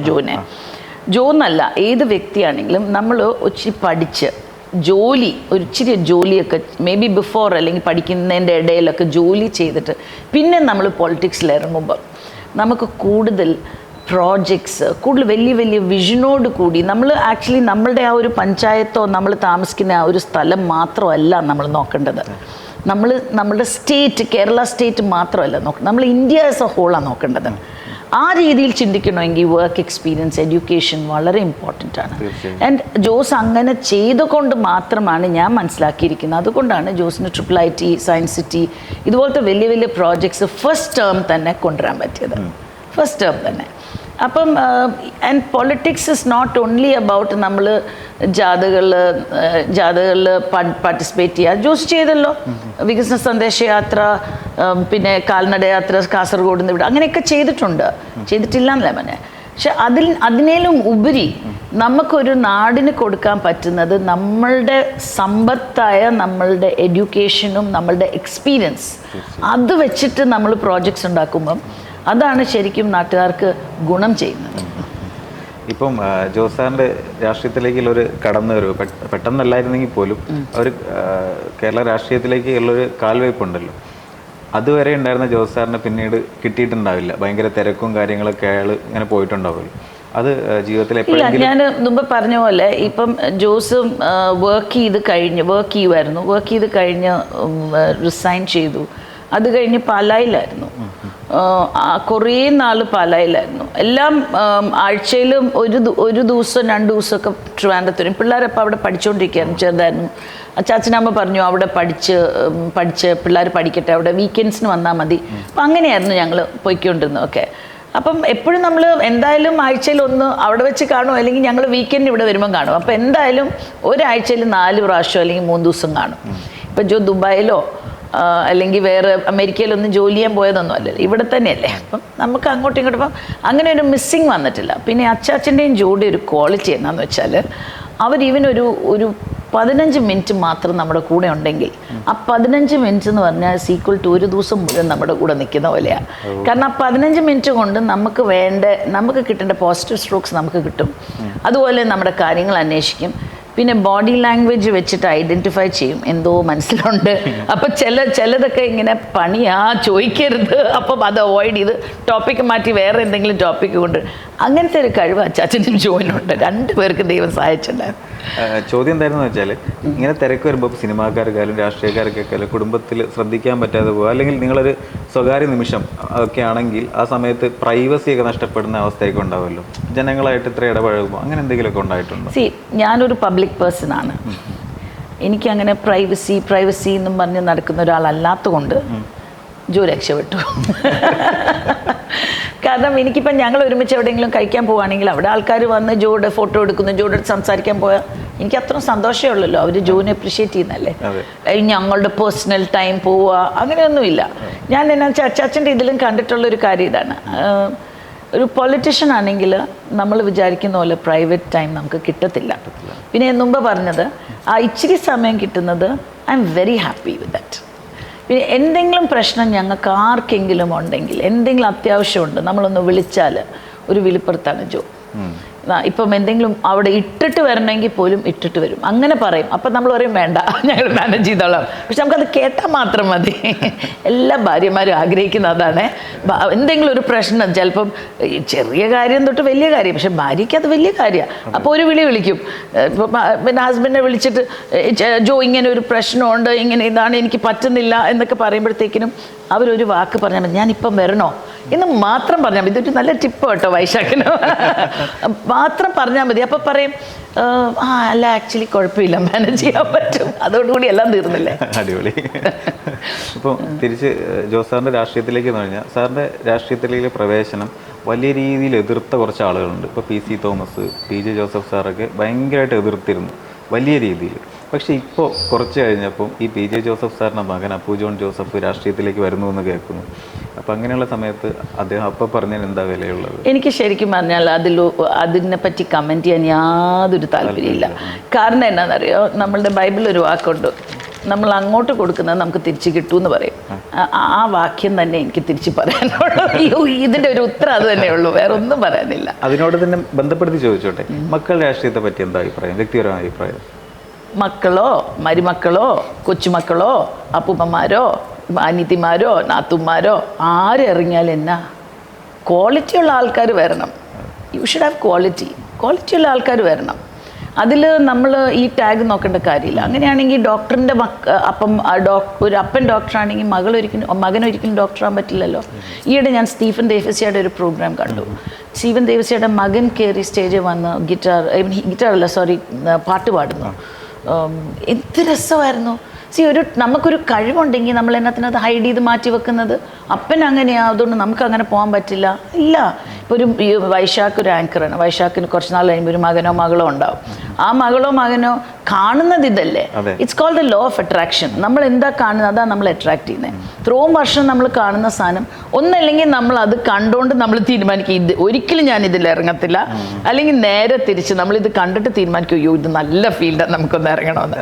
ജോ എന്നല്ല, ഏത് വ്യക്തിയാണെങ്കിലും നമ്മൾ ഒത്തിരി പഠിച്ച് ഇച്ചിരി ജോലിയൊക്കെ മേ ബി ബിഫോർ അല്ലെങ്കിൽ പഠിക്കുന്നതിൻ്റെ ഇടയിലൊക്കെ ജോലി ചെയ്തിട്ട് പിന്നെ നമ്മൾ പൊളിറ്റിക്സിൽ ഇറങ്ങുമ്പോൾ നമുക്ക് കൂടുതൽ പ്രോജക്ട്സ്, കൂടുതൽ വലിയ വലിയ വിഷനോട് കൂടി നമ്മൾ ആക്ച്വലി നമ്മളുടെ ആ ഒരു പഞ്ചായത്തോ നമ്മൾ താമസിക്കുന്ന ആ ഒരു സ്ഥലം മാത്രമല്ല നമ്മൾ നോക്കേണ്ടത്. നമ്മളുടെ സ്റ്റേറ്റ്, കേരള സ്റ്റേറ്റ് മാത്രമല്ല നോക്കുന്നത്, നമ്മൾ ഇന്ത്യ ആസ് എ ഹോളാണ് നോക്കേണ്ടത്. ആ രീതിയിൽ ചിന്തിക്കണമെങ്കിൽ വർക്ക് എക്സ്പീരിയൻസ്, എഡ്യൂക്കേഷൻ വളരെ ഇമ്പോർട്ടൻ്റ് ആണ്. ആൻഡ് ജോസ് അങ്ങനെ ചെയ്തുകൊണ്ട് മാത്രമാണ് ഞാൻ മനസ്സിലാക്കിയിരിക്കുന്നത്. അതുകൊണ്ടാണ് ജോസിന് IIIT, സയൻസ് സിറ്റി ഇതുപോലത്തെ വലിയ വലിയ പ്രോജക്ട്സ് ഫസ്റ്റ് ടേം തന്നെ കൊണ്ടുവരാൻ പറ്റിയത്. ഫസ്റ്റ് ടേം തന്നെ. അപ്പം and politics is not only about നമ്മൾ ജാഥകളിൽ പാർട്ടിസിപ്പേറ്റ് ചെയ്യുക. ജോസ് ചെയ്തല്ലോ, വികസന സന്ദേശയാത്ര, പിന്നെ കാൽനടയാത്ര കാസർഗോഡ് നിന്ന് ഇവിടെ, അങ്ങനെയൊക്കെ ചെയ്തിട്ടില്ല എന്നല്ല പറഞ്ഞത്. പക്ഷെ അതിനേലും ഉപരി നമുക്കൊരു നാടിന് കൊടുക്കാൻ പറ്റുന്നത് നമ്മളുടെ സമ്പത്തായ നമ്മളുടെ എഡ്യൂക്കേഷനും നമ്മളുടെ എക്സ്പീരിയൻസ്, അത് വെച്ചിട്ട് നമ്മൾ പ്രോജക്ട്സ് ഉണ്ടാക്കുമ്പം അതാണ് ശരിക്കും നാട്ടുകാർക്ക് ഗുണം ചെയ്യുന്നത്. ഇപ്പം ജോസ് സാറിൻ്റെ രാഷ്ട്രീയത്തിലേക്കുള്ളൊരു കടന്നുവരവ് പെട്ടെന്നല്ലായിരുന്നെങ്കിൽ പോലും ഒരു കേരള രാഷ്ട്രീയത്തിലേക്ക് ഉള്ളൊരു കാൽവയ്പുണ്ടല്ലോ, അതുവരെ ഉണ്ടായിരുന്ന ജോസ് സാറിന് പിന്നീട് കിട്ടിയിട്ടുണ്ടാവില്ല. ഭയങ്കര തിരക്കും കാര്യങ്ങളൊക്കെ അയാൾ ഇങ്ങനെ പോയിട്ടുണ്ടാവില്ല. അത് ജീവിതത്തിൽ എപ്പോഴും ഞാൻ മുമ്പ് പറഞ്ഞ പോലെ ഇപ്പം ജോസ് വർക്ക് ചെയ്ത് കഴിഞ്ഞ് റിസൈൻ ചെയ്തു. അത് കഴിഞ്ഞ് പാലായിലായിരുന്നു, കുറേ നാൾ പാലായിലായിരുന്നു. എല്ലാം ആഴ്ചയിലും ഒരു ദിവസം 2 ദിവസമൊക്കെ ട്രിവാൻഡ്രത്ത് വരും. പിള്ളേരപ്പം അവിടെ പഠിച്ചുകൊണ്ടിരിക്കുകയായിരുന്നു, ചെറുതായിരുന്നു. അച്ചാച്ചനമ്മ പറഞ്ഞു അവിടെ പഠിച്ച് പിള്ളേർ പഠിക്കട്ടെ, അവിടെ വീക്കെൻഡ്സിന് വന്നാൽ മതി. അപ്പം അങ്ങനെയായിരുന്നു ഞങ്ങൾ പോയിക്കൊണ്ടിരുന്നത്. ഓക്കെ, അപ്പം എപ്പോഴും നമ്മൾ എന്തായാലും ആഴ്ചയിൽ ഒന്ന് അവിടെ വെച്ച് കാണും, അല്ലെങ്കിൽ ഞങ്ങൾ വീക്കെൻഡ് ഇവിടെ വരുമ്പം കാണും. അപ്പം എന്തായാലും ഒരാഴ്ചയിൽ 4 പ്രാവശ്യം അല്ലെങ്കിൽ 3 ദിവസം കാണും. ഇപ്പം ദുബായിലോ അല്ലെങ്കിൽ വേറെ അമേരിക്കയിലൊന്നും ജോലി ചെയ്യാൻ പോയതൊന്നും അല്ലല്ലോ, ഇവിടെ തന്നെയല്ലേ. അപ്പം നമുക്ക് അങ്ങോട്ടും ഇങ്ങോട്ടും ഇപ്പം അങ്ങനെ ഒരു മിസ്സിങ് വന്നിട്ടില്ല. പിന്നെ അച്ചാച്ചൻ്റെയും ജോഡി ഒരു ക്വാളിറ്റി എന്നാന്ന് വെച്ചാൽ ഒരു 15 മിനിറ്റ് മാത്രം നമ്മുടെ കൂടെ ഉണ്ടെങ്കിൽ ആ 15 മിനിറ്റ് എന്ന് പറഞ്ഞാൽ ഈക്വൽ ടു ഒരു ദിവസം മുഴുവൻ നമ്മുടെ കൂടെ നിൽക്കുന്ന പോലെയാണ്. കാരണം ആ 15 മിനിറ്റ് കൊണ്ട് നമുക്ക് കിട്ടേണ്ട പോസിറ്റീവ് സ്ട്രോക്സ് നമുക്ക് കിട്ടും. അതുപോലെ നമ്മുടെ കാര്യങ്ങൾ അന്വേഷിക്കും. പിന്നെ ബോഡി ലാംഗ്വേജ് വെച്ചിട്ട് ഐഡൻറ്റിഫൈ ചെയ്യും, എന്തോ മനസ്സിലുണ്ട്. അപ്പം ചിലതൊക്കെ ഇങ്ങനെ ചോദിക്കരുത്, അപ്പം അത് അവോയ്ഡ് ചെയ്ത് ടോപ്പിക്ക് മാറ്റി വേറെ എന്തെങ്കിലും ടോപ്പിക്ക് കൊണ്ട്, അങ്ങനത്തെ ഒരു കഴിവ് അച്ചാച്ചനും ജോയിനുണ്ട്. 2 പേർക്ക് ദൈവം സഹായിച്ചിട്ടുണ്ടായിരുന്നു. ചോദ്യം എന്തായിരുന്നു വെച്ചാൽ, ഇങ്ങനെ തിരക്ക് വരുമ്പോൾ സിനിമാക്കാർക്കായാലും രാഷ്ട്രീയക്കാർക്കൊക്കെ കുടുംബത്തിൽ ശ്രദ്ധിക്കാൻ പറ്റാതെ പോകുക, അല്ലെങ്കിൽ നിങ്ങളൊരു സ്വകാര്യ നിമിഷം ഒക്കെ ആണെങ്കിൽ ആ സമയത്ത് പ്രൈവസിയൊക്കെ നഷ്ടപ്പെടുന്ന അവസ്ഥയൊക്കെ ഉണ്ടാവുമല്ലോ, ജനങ്ങളായിട്ട് ഇത്ര ഇടപഴകുമ്പോൾ അങ്ങനെ എന്തെങ്കിലുമൊക്കെ ഉണ്ടായിട്ടുണ്ടോ? ഞാനൊരു പബ്ലിക് പേഴ്സൺ ആണ്. എനിക്കങ്ങനെ പ്രൈവസി എന്നും പറഞ്ഞ് നടക്കുന്ന ഒരാളല്ലാത്ത കൊണ്ട് ജോ രക്ഷപ്പെട്ടു. കാരണം എനിക്കിപ്പം ഞങ്ങൾ ഒരുമിച്ച് എവിടെയെങ്കിലും കഴിക്കാൻ പോവുകയാണെങ്കിൽ അവിടെ ആൾക്കാർ വന്ന് ജോയുടെ ഫോട്ടോ എടുക്കുന്നു, ജോയുടെ സംസാരിക്കാൻ പോയാൽ എനിക്ക് അത്ര സന്തോഷമേ ഉള്ളല്ലോ. അവർ ജോനെ അപ്രിഷ്യേറ്റ് ചെയ്യുന്നല്ലേ. ഞങ്ങളുടെ പേഴ്സണൽ ടൈം പോവുക അങ്ങനെയൊന്നുമില്ല. ഞാൻ എന്നാ അച്ചാച്ചൻ്റെ ഇതിലും കണ്ടിട്ടുള്ളൊരു കാര്യം ഇതാണ്. ഒരു പൊളിറ്റീഷ്യൻ ആണെങ്കിൽ നമ്മൾ വിചാരിക്കുന്ന പോലെ പ്രൈവറ്റ് ടൈം നമുക്ക് കിട്ടത്തില്ല. പിന്നെ മുമ്പ് പറഞ്ഞത് ആ ഇച്ചിരി സമയം കിട്ടുന്നത് I am very happy with that. പിന്നെ എന്തെങ്കിലും പ്രശ്നം ഞങ്ങൾക്ക് ആർക്കെങ്കിലും ഉണ്ടെങ്കിൽ, എന്തെങ്കിലും അത്യാവശ്യമുണ്ട്, നമ്മളൊന്ന് വിളിച്ചാൽ ഒരു വിളിപ്പുറത്താണ് ജോ. ഇപ്പം എന്തെങ്കിലും അവിടെ ഇട്ടിട്ട് വരണമെങ്കിൽ പോലും ഇട്ടിട്ട് വരും, അങ്ങനെ പറയും. അപ്പം നമ്മൾ പറയും വേണ്ട ഞങ്ങൾ മാനേജ് ചെയ്തോളാം. പക്ഷെ നമുക്കത് കേട്ടാൽ മാത്രം മതി. എല്ലാ ഭാര്യമാരും ആഗ്രഹിക്കുന്ന അതാണ്. എന്തെങ്കിലും ഒരു പ്രശ്നം, ചിലപ്പം ചെറിയ കാര്യം തൊട്ട് വലിയ കാര്യം, പക്ഷെ ഭാര്യയ്ക്ക് അത് വലിയ കാര്യമാണ്. അപ്പോൾ ഒരു വിളിക്കും. പിന്നെ ഹസ്ബൻഡിനെ വിളിച്ചിട്ട് ജോ ഇങ്ങനെ ഒരു പ്രശ്നമുണ്ട്, ഇങ്ങനെ ഇതാണ്, എനിക്ക് പറ്റുന്നില്ല എന്നൊക്കെ പറയുമ്പോഴത്തേക്കിനും അവരൊരു വാക്ക് പറഞ്ഞാൽ മതി, ഞാനിപ്പം വരണോ എന്ന് മാത്രം പറഞ്ഞാൽ മതി. ഇതൊരു നല്ല ടിപ്പ് കേട്ടോ വൈശാഖിന്. മാത്രം പറഞ്ഞാൽ മതി. അപ്പം പറയും അല്ല ആക്ച്വലി കുഴപ്പമില്ല, മാനേജ് ചെയ്യാൻ പറ്റും. അതോടുകൂടി എല്ലാം തീർന്നില്ലേ. അടിപൊളി. ഇപ്പോൾ തിരിച്ച് ജോസ് സാറിൻ്റെ രാഷ്ട്രീയത്തിലേക്ക് എന്ന് പറഞ്ഞാൽ, സാറിൻ്റെ രാഷ്ട്രീയത്തിലേക്ക് പ്രവേശനം വലിയ രീതിയിൽ എതിർത്ത കുറച്ച് ആളുകളുണ്ട്. ഇപ്പോൾ PC തോമസ്, PJ ജോസഫ് സാറൊക്കെ ഭയങ്കരമായിട്ട് എതിർത്തിരുന്നു വലിയ രീതിയിൽ. പക്ഷേ ഇപ്പോൾ കുറച്ച് കഴിഞ്ഞപ്പം ഈ PJ ജോസഫ് സാറിൻ്റെ മകൻ അപ്പു ജോൺ ജോസഫ് രാഷ്ട്രീയത്തിലേക്ക് വരുന്നു എന്ന് കേൾക്കുന്നു. അപ്പം അങ്ങനെയുള്ള സമയത്ത് അദ്ദേഹം അപ്പം പറഞ്ഞാൽ എന്താ വിലയുള്ളത്? എനിക്ക് ശരിക്കും പറഞ്ഞാൽ അതിനെ പറ്റി കമൻറ്റ് ചെയ്യാൻ യാതൊരു താല്പര്യമില്ല. കാരണം എന്നാണെന്നറിയോ, നമ്മളുടെ ബൈബിളിൽ ഒരു വാക്കുണ്ട്, നമ്മൾ അങ്ങോട്ട് കൊടുക്കുന്നത് നമുക്ക് തിരിച്ച് കിട്ടുമെന്ന് പറയും. ആ വാക്യം തന്നെ എനിക്ക് തിരിച്ച് പറയാനുള്ളൂ. ഇതിൻ്റെ ഒരു ഉത്തരം അത് തന്നെയുള്ളൂ, വേറെ ഒന്നും പറയാനില്ല. അതിനോട് തന്നെ ബന്ധപ്പെടുത്തി ചോദിച്ചോട്ടെ, മക്കളുടെ രാഷ്ട്രീയത്തെ പറ്റി എന്താ അഭിപ്രായം, വ്യക്തിപരമായ അഭിപ്രായം? മക്കളോ മരുമക്കളോ കൊച്ചുമക്കളോ അപ്പൂപ്പന്മാരോ അനിയത്തിമാരോ നാത്തുമാരോ ആരിറങ്ങിയാൽ എന്നാ, ക്വാളിറ്റിയുള്ള ആൾക്കാർ വരണം. യു ഷുഡ് ഹാവ് ക്വാളിറ്റിയുള്ള ആൾക്കാർ വരണം. അതിൽ നമ്മൾ ഈ ടാഗ് നോക്കേണ്ട കാര്യമില്ല. അങ്ങനെയാണെങ്കിൽ ഡോക്ടറിൻ്റെ ഒരു അപ്പൻ ഡോക്ടറാണെങ്കിൽ മകനൊരിക്കലും ഡോക്ടറാകാൻ പറ്റില്ലല്ലോ. ഈയിടെ ഞാൻ സ്റ്റീഫൻ ദേവസിയുടെ ഒരു പ്രോഗ്രാം കണ്ടു. സ്റ്റീഫൻ ദേവസിയുടെ മകൻ കയറി സ്റ്റേജിൽ വന്ന് പാട്ട് പാടുന്നു. എന്ത് രസമായിരുന്നു. നമുക്കൊരു കഴിവുണ്ടെങ്കിൽ നമ്മൾ എന്നതിനകത്ത് ഹൈഡ് ചെയ്ത് മാറ്റി വെക്കുന്നത്. അപ്പൻ അങ്ങനെയാണ്, അതുകൊണ്ട് നമുക്ക് അങ്ങനെ പോകാൻ പറ്റില്ല. ഇല്ല. ഇപ്പോൾ വൈശാഖ് ഒരു ആങ്കറാണ്. വൈശാഖിന് കുറച്ച് നാൾ കഴിയുമ്പോൾ ഒരു മകനോ മകളോ ഉണ്ടാവും. ആ മകളോ മകനോ കാണുന്നത് ഇതല്ലേ. It's called the law of attraction. നമ്മൾ എന്താ കാണുന്നത് അതാണ് നമ്മൾ അട്രാക്ട് ചെയ്യുന്നത്. ഇത്രയും വർഷം നമ്മൾ കാണുന്ന സാധനം ഒന്നല്ലെങ്കിൽ നമ്മൾ അത് കണ്ടുകൊണ്ട് നമ്മൾ തീരുമാനിക്കും ഇത് ഒരിക്കലും ഞാൻ ഇതിൽ ഇറങ്ങത്തില്ല, അല്ലെങ്കിൽ നേരെ തിരിച്ച് നമ്മളിത് കണ്ടിട്ട് തീരുമാനിക്കും അയ്യോ ഇത് നല്ല ഫീൽഡാണ്, നമുക്കൊന്ന് ഇറങ്ങണമെന്ന്.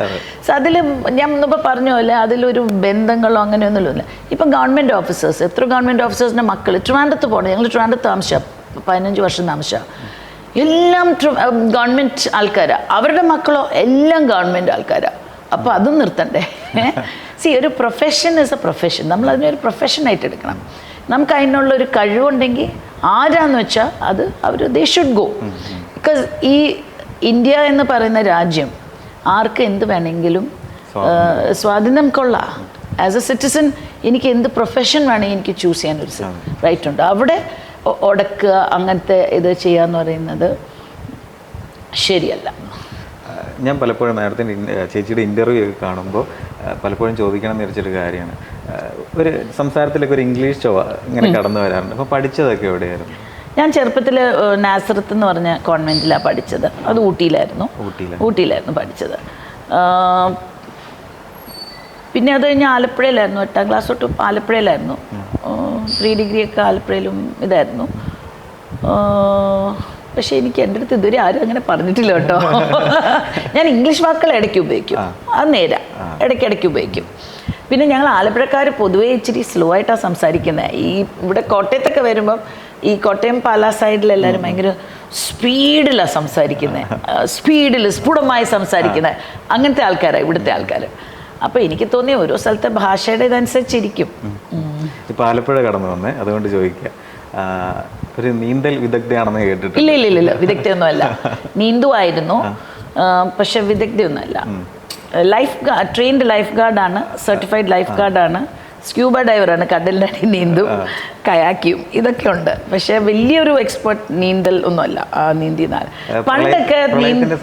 സോ അതിൽ ഞാൻ മുമ്പ് പറഞ്ഞ പോലെ അതിലൊരു ബന്ധങ്ങളോ അങ്ങനെയൊന്നുമില്ല. ഇപ്പം ഗവൺമെൻറ് ഓഫീസേഴ്സ്, എത്ര ഗവൺമെൻറ് ഓഫീസേഴ്സിൻ്റെ മക്കൾ ട്രിവാൻഡ്രത്ത് പോകണം. ഞങ്ങൾ ട്രിവാൻഡ്രത്ത് താമസിച്ച 15 വർഷം താമസിച്ച എല്ലാം ഗവൺമെൻറ് ആൾക്കാരാണ്. അവരുടെ മക്കളോ എല്ലാം ഗവൺമെൻറ് ആൾക്കാരാണ്. അപ്പോൾ അതും നിർത്തണ്ടേ. ഒരു പ്രൊഫഷൻ ഇസ് എ പ്രൊഫഷൻ. നമ്മൾ അതിനൊരു പ്രൊഫഷനായിട്ട് എടുക്കണം. നമുക്ക് അതിനുള്ളൊരു കഴിവുണ്ടെങ്കിൽ ആരാന്ന് വെച്ചാൽ അത് ദേ ഷുഡ് ഗോ. ബിക്കോസ് ഈ ഇന്ത്യ എന്ന് പറയുന്ന രാജ്യം ആർക്ക് എന്ത് വേണമെങ്കിലും സ്വാതന്ത്ര്യം കൊള്ളാം. ആസ് എ സിറ്റിസൺ എനിക്ക് എന്ത് പ്രൊഫഷൻ വേണമെങ്കിൽ എനിക്ക് ചൂസ് ചെയ്യാനൊരു റൈറ്റ് ഉണ്ട്. അവിടെ ഉടക്കുക അങ്ങനത്തെ ഇത് ചെയ്യാന്ന് പറയുന്നത് ശരിയല്ല. ഞാൻ പലപ്പോഴും നേരത്തെ ചേച്ചിയുടെ ഇൻ്റർവ്യൂ ഒക്കെ കാണുമ്പോൾ പലപ്പോഴും ചോദിക്കണം എന്ന് വിചാരിച്ചൊരു കാര്യമാണ്. ഒരു സംസാരത്തിലൊക്കെ ഒരു ഇംഗ്ലീഷ് ചൊവ്വ ഇങ്ങനെ കടന്നു വരാറുണ്ട്. അപ്പോൾ പഠിച്ചതൊക്കെ എവിടെയായിരുന്നു? ഞാൻ ചെറുപ്പത്തിൽ നാസറത്ത് എന്ന് പറഞ്ഞ കോൺവെൻറ്റിലാണ് പഠിച്ചത്. അത് ഊട്ടിയിലായിരുന്നു പഠിച്ചത്. പിന്നെ അത് കഴിഞ്ഞ് ആലപ്പുഴയിലായിരുന്നു. 8ാം ക്ലാസ് തൊട്ട് ആലപ്പുഴയിലായിരുന്നു. പ്രീ ഡിഗ്രി ഒക്കെ ആലപ്പുഴയിലും ഇതായിരുന്നു. പക്ഷേ എനിക്ക് എൻ്റെ അടുത്ത് ഇതുവരെ ആരും അങ്ങനെ പറഞ്ഞിട്ടില്ല കേട്ടോ. ഞാൻ ഇംഗ്ലീഷ് വാക്കുകൾ ഇടയ്ക്ക് ഉപയോഗിക്കും, അത് നേരാ, ഇടയ്ക്കിടയ്ക്ക് ഉപയോഗിക്കും. പിന്നെ ഞങ്ങൾ ആലപ്പുഴക്കാർ പൊതുവേ ഇച്ചിരി സ്ലോ ആയിട്ടാണ് സംസാരിക്കുന്നത്. ഇവിടെ കോട്ടയത്തൊക്കെ വരുമ്പം ഈ കോട്ടയം പാലാ സൈഡിലെല്ലാവരും ഭയങ്കര സ്പീഡിലാണ് സംസാരിക്കുന്നത്, സ്ഫുടമായി സംസാരിക്കുന്നത്. അങ്ങനത്തെ ആൾക്കാരാണ് ഇവിടുത്തെ ആൾക്കാർ. അപ്പോൾ എനിക്ക് തോന്നിയ ഓരോ സ്ഥലത്തെ ഭാഷയുടെ ഇതനുസരിച്ചിരിക്കും. ഇപ്പോൾ ആലപ്പുഴ കടന്നു വന്നേ, അതുകൊണ്ട് ചോദിക്കുക, ഒരു നീന്തൽ വിദഗ്ധയാണെന്ന് കേട്ടിട്ട്? ഇല്ല വിദഗ്ധയൊന്നുമല്ല. നീന്തുമായിരുന്നു. പക്ഷെ വിദഗ്ധയൊന്നുമല്ല. ട്രെയിൻഡ് ലൈഫ് ഗാർഡാണ്, സർട്ടിഫൈഡ് ലൈഫ് ഗാർഡാണ്, സ്ക്യൂബ ഡൈവറാണ്, കടലിൻ്റെ അടി നീന്തും, കയാക്കിയും ഇതൊക്കെ ഉണ്ട്. പക്ഷെ വലിയൊരു എക്സ്പെർട്ട് നീന്തൽ ഒന്നുമല്ല നീന്തിനാൽ. പണ്ടൊക്കെ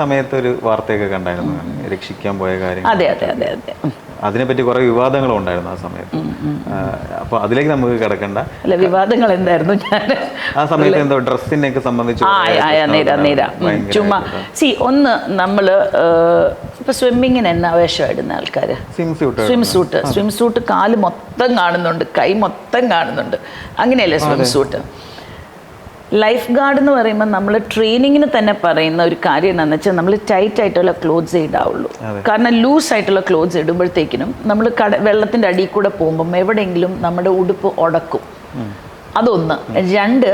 സമയത്ത് ഒരു വാർത്തയൊക്കെ കണ്ടായിരുന്നു, രക്ഷിക്കാൻ പോയ കാര്യം. അതെ അതെ അതെ അതെ, അതിനെപ്പറ്റി കുറെ വിവാദങ്ങളും ഉണ്ടായിരുന്നു ആ സമയത്ത്. അപ്പൊ അതിലേക്ക് നമുക്ക് കിടക്കണ്ട. അല്ല, വിവാദങ്ങൾ എന്തായിരുന്നു? ഞാൻ ആ സമയത്ത് എന്തോ ഡ്രസ്സിനെയൊക്കെ സംബന്ധിച്ച് ചുമ്മാ ഒന്ന് നമ്മള് ഇപ്പൊ സ്വിമ്മിങ്ങിന് എന്നാ വേഷമായിടുന്ന ആൾക്കാര് സ്വിം സൂട്ട് കാല് മൊത്തം കാണുന്നുണ്ട്, കൈ മൊത്തം കാണുന്നുണ്ട്, അങ്ങനെയല്ലേ സ്വിം സൂട്ട്. ലൈഫ് ഗാർഡ് എന്ന് പറയുമ്പോൾ നമ്മൾ ട്രെയിനിങ്ങിന് തന്നെ പറയുന്ന ഒരു കാര്യം എന്താണെന്ന് വെച്ചാൽ നമ്മൾ ടൈറ്റ് ആയിട്ടുള്ള ക്ലോത്ത്സ് ഇടാവുള്ളൂ. കാരണം ലൂസ് ആയിട്ടുള്ള ക്ലോത്ത്സ് ഇടുമ്പോഴത്തേക്കിനും നമ്മൾ വെള്ളത്തിൻ്റെ അടിയിൽ കൂടെ പോകുമ്പം എവിടെയെങ്കിലും നമ്മുടെ ഉടുപ്പ് ഉടക്കും. അതൊന്ന്. രണ്ട്,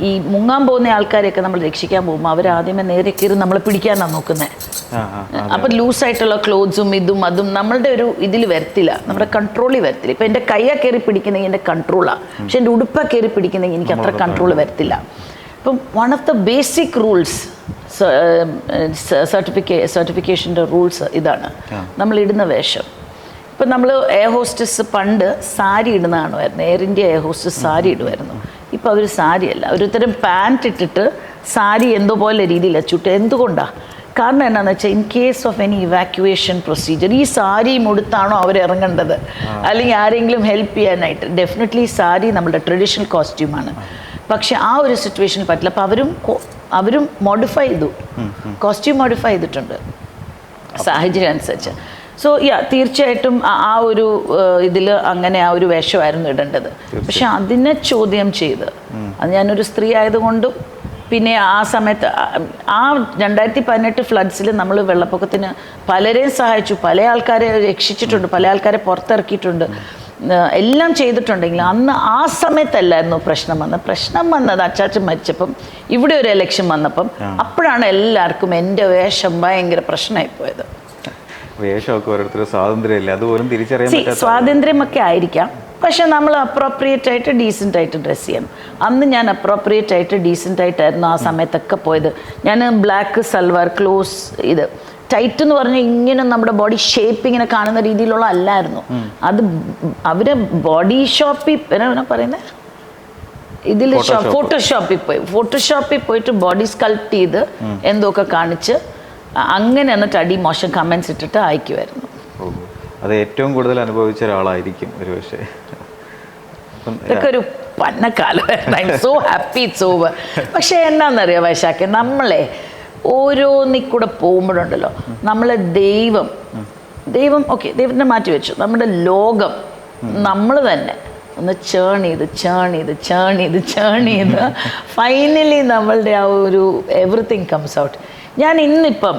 ഈ മുങ്ങാൻ പോകുന്ന ആൾക്കാരെയൊക്കെ നമ്മൾ രക്ഷിക്കാൻ പോകുമ്പോൾ അവരാദ്യമേ നേരെ കയറി നമ്മളെ പിടിക്കാനാണ് നോക്കുന്നത്. അപ്പം ലൂസായിട്ടുള്ള ക്ലോത്ത്സും ഇതും അതും നമ്മളുടെ ഒരു ഇതിൽ വരത്തില്ല, നമ്മുടെ കൺട്രോളിൽ വരത്തില്ല. ഇപ്പം എൻ്റെ കയ്യാ കയറി പിടിക്കുന്നെങ്കിൽ എൻ്റെ കൺട്രോളാണ്, പക്ഷെ എൻ്റെ ഉടുപ്പാ കയറി പിടിക്കുന്നെങ്കിൽ എനിക്ക് അത്ര കൺട്രോൾ വരത്തില്ല. ഇപ്പം one of the basic rules സർട്ടിഫിക്കേഷൻ്റെ റൂൾസ് ഇതാണ്, നമ്മളിടുന്ന വേഷം. ഇപ്പം നമ്മൾ എയർ ഹോസ്റ്റസ് പണ്ട് സാരി ഇടുന്ന കാണുമായിരുന്നു, എയർ ഇന്ത്യ എയർ ഹോസ്റ്റസ് സാരി ഇടുമായിരുന്നു. ഇപ്പം അവർ സാരിയല്ല, ഒരുത്തരം പാൻറ്റ് ഇട്ടിട്ട് സാരി എന്തോ പോലെ രീതിയിലാണ് ചുട്ട്. എന്തുകൊണ്ടാണ്? കാരണം എന്നാന്ന് വെച്ചാൽ in case of any evacuation procedure ഈ സാരിയും ഉടുത്താണോ അവർ ഇറങ്ങേണ്ടത്, അല്ലെങ്കിൽ ആരെങ്കിലും ഹെൽപ്പ് ചെയ്യാനായിട്ട്. ഡെഫിനറ്റ്ലി സാരി നമ്മുടെ ട്രഡീഷണൽ കോസ്റ്റ്യൂമാണ്, പക്ഷെ ആ ഒരു സിറ്റുവേഷനിൽ പറ്റില്ല. അപ്പം അവരും മോഡിഫൈ ചെയ്തു, കോസ്റ്റ്യൂം മോഡിഫൈ ചെയ്തിട്ടുണ്ട് സാഹചര്യം അനുസരിച്ച്. സോ തീർച്ചയായിട്ടും ആ ഒരു ഇതിൽ അങ്ങനെ ആ ഒരു വേഷമായിരുന്നു ഇടേണ്ടത്. പക്ഷെ അതിനെ ചോദ്യം ചെയ്ത്, അത് ഞാനൊരു സ്ത്രീ ആയതുകൊണ്ടും പിന്നെ ആ സമയത്ത് ആ 2018 ഫ്ലഡ്സിൽ നമ്മൾ വെള്ളപ്പൊക്കത്തിന് പലരെയും സഹായിച്ചു, പല ആൾക്കാരെ രക്ഷിച്ചിട്ടുണ്ട്, പല ആൾക്കാരെ പുറത്തിറക്കിയിട്ടുണ്ട്, എല്ലാം ചെയ്തിട്ടുണ്ടെങ്കിൽ അന്ന് ആ സമയത്തല്ലായിരുന്നു പ്രശ്നം വന്നത് അച്ചാച്ചൻ മരിച്ചപ്പം, ഇവിടെ ഒരു എലക്ഷൻ വന്നപ്പം, അപ്പോഴാണ് എല്ലാവർക്കും എൻ്റെ വേഷം ഭയങ്കര പ്രശ്നമായിപ്പോയത്. വേഷമൊക്കെ ഓരോരുത്തർ സ്വാതന്ത്ര്യമില്ല, അതുപോലും തിരിച്ചറിയാൻ സ്വാതന്ത്ര്യമൊക്കെ ആയിരിക്കാം, പക്ഷെ നമ്മൾ അപ്രോപ്രിയേറ്റ് ആയിട്ട് ഡീസൻ്റ് ആയിട്ട് ഡ്രസ്സ് ചെയ്യണം. അന്ന് ഞാൻ അപ്രോപ്രിയേറ്റ് ആയിട്ട് ഡീസൻ്റ് ആയിട്ടായിരുന്നു ആ സമയത്തൊക്കെ പോയത്. ഞാൻ ബ്ലാക്ക് സൽവാർ, ക്ലോസ്, ഇത് ടൈറ്റ് എന്ന് പറഞ്ഞാൽ ഇങ്ങനെ നമ്മുടെ ബോഡി ഷേപ്പ് ഇങ്ങനെ കാണുന്ന രീതിയിലുള്ള അല്ലായിരുന്നു. അത് അവര് ബോഡി ഷോപ്പിൽ എന്നാ പറയുന്നത്, ഇതിൽ ഫോട്ടോഷോപ്പിൽ പോയിട്ട് ബോഡി സ്കൾപ്റ്റ് ചെയ്ത് എന്തൊക്കെ കാണിച്ച് അങ്ങനെ എന്നിട്ട് അടി മോശം കമൻസ് ഇട്ടിട്ട് അയക്കുമായിരുന്നു. അത് ഏറ്റവും കൂടുതൽ അനുഭവിച്ച ഒരാളായിരിക്കും ഒരു പക്ഷേ. ഇതൊക്കെ ഒരു പന്നക്കാലമായിരുന്നു. I'm so happy it's over. പക്ഷെ എന്നാന്നറിയാം വൈശാഖ്, നമ്മളെ ഓരോന്നിക്കൂടെ പോകുമ്പോഴുണ്ടല്ലോ, നമ്മളെ ദൈവം ഓക്കെ, ദൈവത്തിനെ മാറ്റി വെച്ചു, നമ്മുടെ ലോകം നമ്മൾ തന്നെ ഒന്ന് ചേൺ ചെയ്ത് ഫൈനലി നമ്മളുടെ ആ ഒരു എവറിത്തിങ് കംസ് ഔട്ട്. ഞാൻ ഇന്നിപ്പം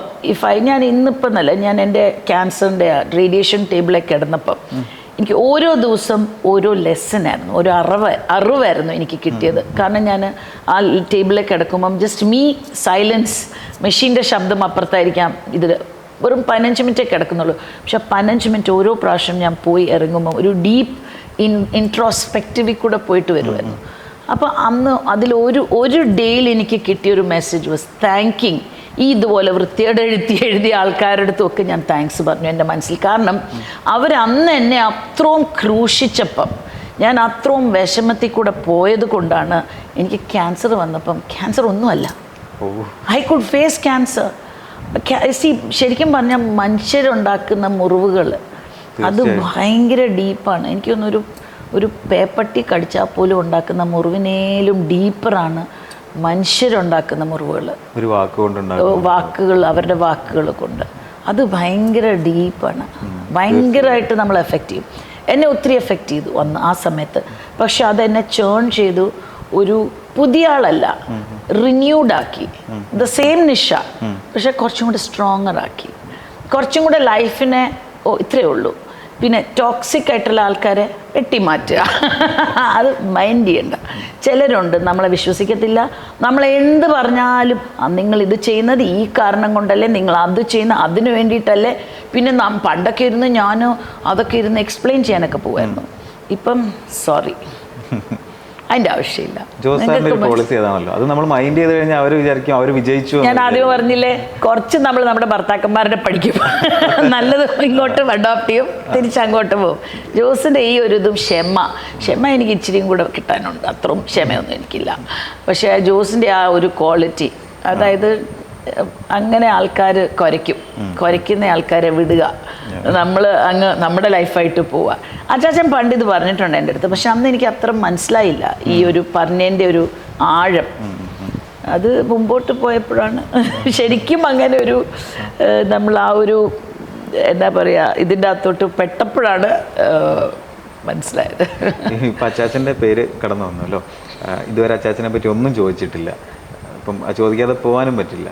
എന്നല്ല, ഞാൻ എൻ്റെ ക്യാൻസറിൻ്റെ റേഡിയേഷൻ ടേബിളിൽ കിടന്നപ്പം എനിക്ക് ഓരോ ദിവസം ഓരോ ലെസനായിരുന്നു, ഒരു അറിവായിരുന്നു എനിക്ക് കിട്ടിയത്. കാരണം ഞാൻ ആ ടേബിളിൽ കിടക്കുമ്പം ജസ്റ്റ് സൈലൻസ്, മെഷീൻ്റെ ശബ്ദം അപ്പുറത്തായിരിക്കാം, ഇതിൽ വെറും 15 മിനിറ്റേ കിടക്കുന്നുള്ളൂ. പക്ഷെ 15 മിനിറ്റ് ഓരോ പ്രാവശ്യം ഞാൻ പോയി ഇറങ്ങുമ്പോൾ ഒരു ഡീപ്പ് ഇൻട്രോസ്പെക്റ്റീവിൽ കൂടെ പോയിട്ട് വരുമായിരുന്നു. അപ്പോൾ അന്ന് ഒരു ഡേയിൽ എനിക്ക് കിട്ടിയൊരു മെസ്സേജ് വാസ് താങ്കിങ്. ഇതുപോലെ വൃത്തിയോടെ എഴുതിയ ആൾക്കാരുടെ അടുത്തൊക്കെ ഞാൻ താങ്ക്സ് പറഞ്ഞു എൻ്റെ മനസ്സിൽ. കാരണം അവരന്ന് എന്നെ അത്രയും ക്രൂശിച്ചപ്പം, ഞാൻ അത്രയും വിഷമത്തിൽ കൂടെ പോയത് കൊണ്ടാണ് എനിക്ക് ക്യാൻസർ വന്നപ്പം, ക്യാൻസർ ഒന്നുമല്ല, ഐ കുഡ് ഫേസ് ക്യാൻസർ. ശരിക്കും പറഞ്ഞാൽ മനുഷ്യരുണ്ടാക്കുന്ന മുറിവുകൾ അത് ഭയങ്കര ഡീപ്പാണ്. എനിക്കൊന്നൊരു പേപ്പട്ടി കടിച്ചാൽ പോലും ഉണ്ടാക്കുന്ന മുറിവിനേലും ഡീപ്പറാണ് മനുഷ്യരുണ്ടാക്കുന്ന മുറിവുകൾ. ഒരു വാക്കുകൾ, അവരുടെ വാക്കുകൾ കൊണ്ട് അത് ഭയങ്കര ഡീപ്പാണ്, ഭയങ്കരമായിട്ട് നമ്മൾ എഫക്റ്റ് ചെയ്യും. എന്നെ ഒത്തിരി എഫക്റ്റ് ചെയ്തു അന്ന് ആ സമയത്ത്. പക്ഷെ അതെന്നെ ചേൺ ചെയ്തു, ഒരു പുതിയ ആളല്ല, റിന്യൂഡ് ദ സെയിം നിഷ, പക്ഷെ കുറച്ചും കൂടെ സ്ട്രോങ്ങർ ആക്കി, കുറച്ചും കൂടെ ലൈഫിനെ ഇത്രയേ ഉള്ളൂ. പിന്നെ ടോക്സിക് ആയിട്ടുള്ള ആൾക്കാരെ വെട്ടിമാറ്റുക, അത് മൈൻഡ് ചെയ്യണ്ട. ചിലരുണ്ട് നമ്മളെ വിശ്വസിക്കത്തില്ല, നമ്മൾ എന്ത് പറഞ്ഞാലും നിങ്ങൾ ഇത് ചെയ്യുന്നത് ഈ കാരണം കൊണ്ടല്ലേ, നിങ്ങൾ അത് ചെയ്യുന്ന അതിന് വേണ്ടിയിട്ടല്ലേ. പിന്നെ പണ്ടൊക്കെ ഇരുന്ന് ഞാൻ അതൊക്കെ ഇരുന്ന് എക്സ്പ്ലെയിൻ ചെയ്യാനൊക്കെ പോകുമായിരുന്നു. ഇപ്പം സോറി, അതിൻ്റെ ആവശ്യമില്ല. ജോസാറിന്റെ ഒരു പോളിസി അതാണല്ലോ, അത് നമ്മൾ മൈൻഡ് ചെയ്ത് കഴിഞ്ഞാൽ അവർ വിചാരിക്കും അവർ വിജയിച്ചു. ഞാൻ ആദ്യം പറഞ്ഞില്ലേ, കുറച്ച് നമ്മൾ നമ്മുടെ ഭർത്താക്കന്മാരുടെ പഠിക്കും, നല്ലത് ഇങ്ങോട്ട് അഡോപ്റ്റ് ചെയ്യും, തിരിച്ചങ്ങോട്ട് പോകും. ജോസിൻ്റെ ഈ ഒരു ഇതും ക്ഷമ എനിക്ക് ഇച്ചിരിയും കൂടെ കിട്ടാനുണ്ട്. അത്രയും ക്ഷമയൊന്നും എനിക്കില്ല. പക്ഷേ ജോസിൻ്റെ ആ ഒരു ക്വാളിറ്റി, അതായത് അങ്ങനെ ആൾക്കാർ കുരയ്ക്കുന്ന ആൾക്കാരെ വിടുക, നമ്മൾ അങ്ങ് നമ്മുടെ ലൈഫായിട്ട് പോവുക. അച്ചാച്ചൻ പണ്ട് ഇത് പറഞ്ഞിട്ടുണ്ട് എൻ്റെ അടുത്ത്, പക്ഷെ അന്ന് എനിക്ക് അത്ര മനസ്സിലായില്ല ഈ ഒരു പറഞ്ഞതിൻ്റെ ഒരു ആഴം. അത് മുമ്പോട്ട് പോയപ്പോഴാണ് ശരിക്കും അങ്ങനെ ഒരു നമ്മൾ ആ ഒരു എന്താ പറയുക ഇതിൻ്റെ അകത്തോട്ട് പെട്ടപ്പോഴാണ് മനസ്സിലായത്. ഇപ്പം അച്ചാച്ചൻ്റെ പേര് കടന്നു വന്നല്ലോ, ഇതുവരെ അച്ചാച്ചനെ പറ്റി ഒന്നും ചോദിച്ചിട്ടില്ല. ഇപ്പം ചോദിക്കാതെ പോകാനും പറ്റില്ല.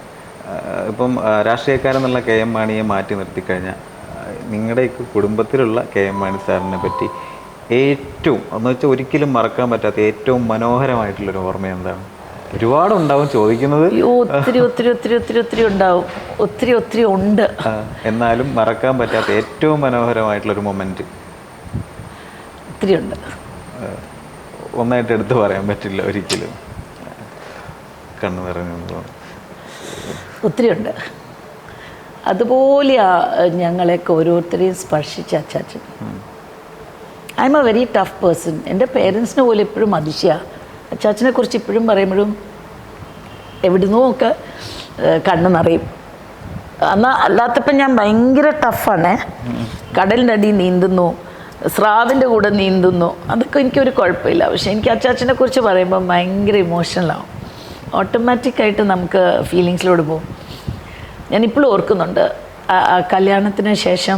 ഇപ്പം രാഷ്ട്രീയക്കാരെന്നുള്ള കെ എം മാണിയെ മാറ്റി നിർത്തിക്കഴിഞ്ഞാൽ നിങ്ങളുടെയൊക്കെ കുടുംബത്തിലുള്ള കെ എം മാണി സാറിനെ പറ്റി ഏറ്റവും എന്ന് വെച്ചാൽ ഒരിക്കലും മറക്കാൻ പറ്റാത്ത ഏറ്റവും മനോഹരമായിട്ടുള്ളൊരു ഓർമ്മ എന്താണ്? ഒരുപാടുണ്ടാവും ചോദിക്കുന്നത്, ഒത്തിരി ഒത്തിരി ഒത്തിരി ഒത്തിരി ഒത്തിരി ഉണ്ടാവും, ഒത്തിരി ഒത്തിരി ഉണ്ട്. എന്നാലും മറക്കാൻ പറ്റാത്ത ഏറ്റവും മനോഹരമായിട്ടുള്ളൊരു മൊമെന്റ് ഒത്തിരി ഉണ്ട്. ഒന്നായിട്ട് എടുത്ത് പറയാൻ പറ്റില്ല ഒരിക്കലും, കണ്ണു നിറഞ്ഞു. ഒത്തിരി ഉണ്ട്. അതുപോലെ ഞങ്ങളെയൊക്കെ ഓരോരുത്തരെയും സ്പർശിച്ച അച്ചാച്ചൻ. I M A very tough person. എൻ്റെ പേരൻസിന് പോലും എപ്പോഴും അതിശയമാണ്. അച്ചാച്ചനെ കുറിച്ച് ഇപ്പോഴും പറയുമ്പോഴും എവിടുന്നോ ഒക്കെ കണ്ണ് നിറയും. എന്നാൽ അല്ലാത്തപ്പം ഞാൻ ഭയങ്കര ടഫാണ്. കടലിൻ്റെ അടി നീന്തുന്നു, സ്രാവിൻ്റെ കൂടെ നീന്തുന്നു, അതൊക്കെ എനിക്കൊരു കുഴപ്പമില്ല. പക്ഷെ എനിക്ക് അച്ചാച്ചനെ കുറിച്ച് പറയുമ്പോൾ ഭയങ്കര ഇമോഷണലാവും. ഓട്ടോമാറ്റിക്കായിട്ട് നമുക്ക് ഫീലിങ്സിലോട്ട് പോകും. ഞാനിപ്പോഴും ഓർക്കുന്നുണ്ട്, കല്യാണത്തിന് ശേഷം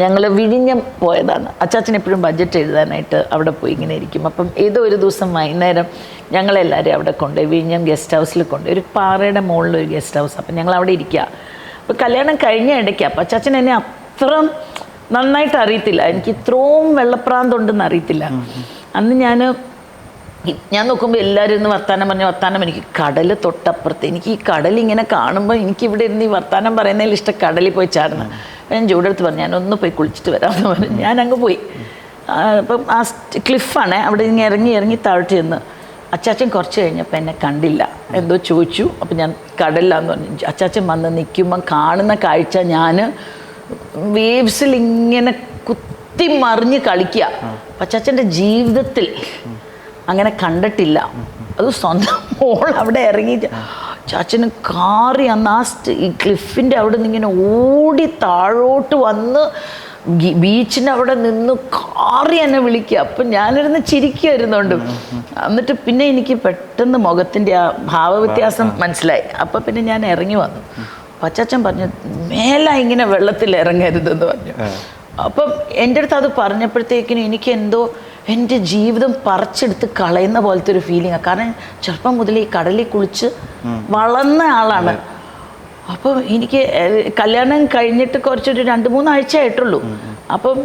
ഞങ്ങൾ വിഴിഞ്ഞം പോയതാണ്. അച്ചാച്ചൻ എപ്പോഴും ബഡ്ജറ്റ് എഴുതാനായിട്ട് അവിടെ പോയി ഇങ്ങനെ ഇരിക്കും. അപ്പം ഏതോ ഒരു ദിവസം വൈകുന്നേരം ഞങ്ങളെല്ലാവരും അവിടെ കൊണ്ടുപോയി വിഴിഞ്ഞം ഗസ്റ്റ് ഹൗസിൽ കൊണ്ടുപോയി, ഒരു പാറയുടെ മുകളിലൊരു ഗസ്റ്റ് ഹൗസ്. അപ്പം ഞങ്ങൾ അവിടെ ഇരിക്കുക. അപ്പോൾ കല്യാണം കഴിഞ്ഞ ഇടയ്ക്ക് അപ്പം അച്ചാച്ചൻ എന്നെ അത്ര നന്നായിട്ട് അറിയത്തില്ല, എനിക്ക് ഇത്രയും വെള്ളപ്രാന്തുണ്ടെന്ന് അറിയത്തില്ല. അന്ന് ഞാൻ നോക്കുമ്പോൾ എല്ലാവരും ഇന്ന് വർത്താനം എനിക്ക് കടൽ തൊട്ടപ്പുറത്ത്. എനിക്ക് ഈ കടലിങ്ങനെ കാണുമ്പോൾ എനിക്കിവിടെ ഇരുന്ന് ഈ വർത്താനം പറയുന്നതിൽ ഇഷ്ടം കടലിൽ പോയി ചാടണം. ഞാൻ ജോഡെടുത്ത് പറഞ്ഞു ഞാനൊന്ന് പോയി കുളിച്ചിട്ട് വരാമെന്ന് പറഞ്ഞു. ഞാനങ്ങ് പോയി. അപ്പം ആ ക്ലിഫാണ്, അവിടെ ഇറങ്ങി താഴ്ത്തി ചെന്ന് അച്ചാച്ചൻ കുറച്ച് കഴിഞ്ഞപ്പോൾ എന്നെ കണ്ടില്ല, എന്തോ ചോദിച്ചു. അപ്പം ഞാൻ കടലിലാന്ന് പറഞ്ഞു. അച്ചാച്ചൻ വന്ന് നിൽക്കുമ്പം കാണുന്ന കാഴ്ച, ഞാൻ വേവ്സിൽ ഇങ്ങനെ കുത്തി മറിഞ്ഞ് കളിക്കുക. അച്ചാച്ചൻ്റെ ജീവിതത്തിൽ അങ്ങനെ കണ്ടിട്ടില്ല. അത് സ്വന്തം മോൾ അവിടെ ഇറങ്ങി ചാച്ചന് കാറി അന്ന് ആ ഈ ക്ലിഫിൻ്റെ അവിടെ നിന്ന് ഇങ്ങനെ ഓടി താഴോട്ട് വന്ന് ബീച്ചിൻ്റെ അവിടെ നിന്ന് കാറി എന്നെ വിളിക്കുക. അപ്പം ഞാനിരുന്ന് ചിരിക്കുമായിരുന്നുണ്ട്. എന്നിട്ട് പിന്നെ എനിക്ക് പെട്ടെന്ന് മുഖത്തിൻ്റെ ആ ഭാവവ്യത്യാസം മനസ്സിലായി. അപ്പം പിന്നെ ഞാൻ ഇറങ്ങി വന്നു. അച്ചാച്ചൻ പറഞ്ഞു മേലെ ഇങ്ങനെ വെള്ളത്തിൽ ഇറങ്ങരുതെന്ന് പറഞ്ഞു. അപ്പം എൻ്റെ അടുത്ത് അത് പറഞ്ഞപ്പോഴത്തേക്കിനും എനിക്ക് എന്തോ എൻ്റെ ജീവിതം പറിച്ചെടുത്ത് കളയുന്ന പോലത്തെ ഒരു ഫീലിംഗാണ്. കാരണം ചെറുപ്പം മുതൽ ഈ കടലിൽ കുളിച്ച് വളർന്ന ആളാണ്. അപ്പം എനിക്ക് കല്യാണം കഴിഞ്ഞിട്ട് കുറച്ചൊരു 2-3 ആഴ്ച ആയിട്ടുള്ളൂ. അപ്പം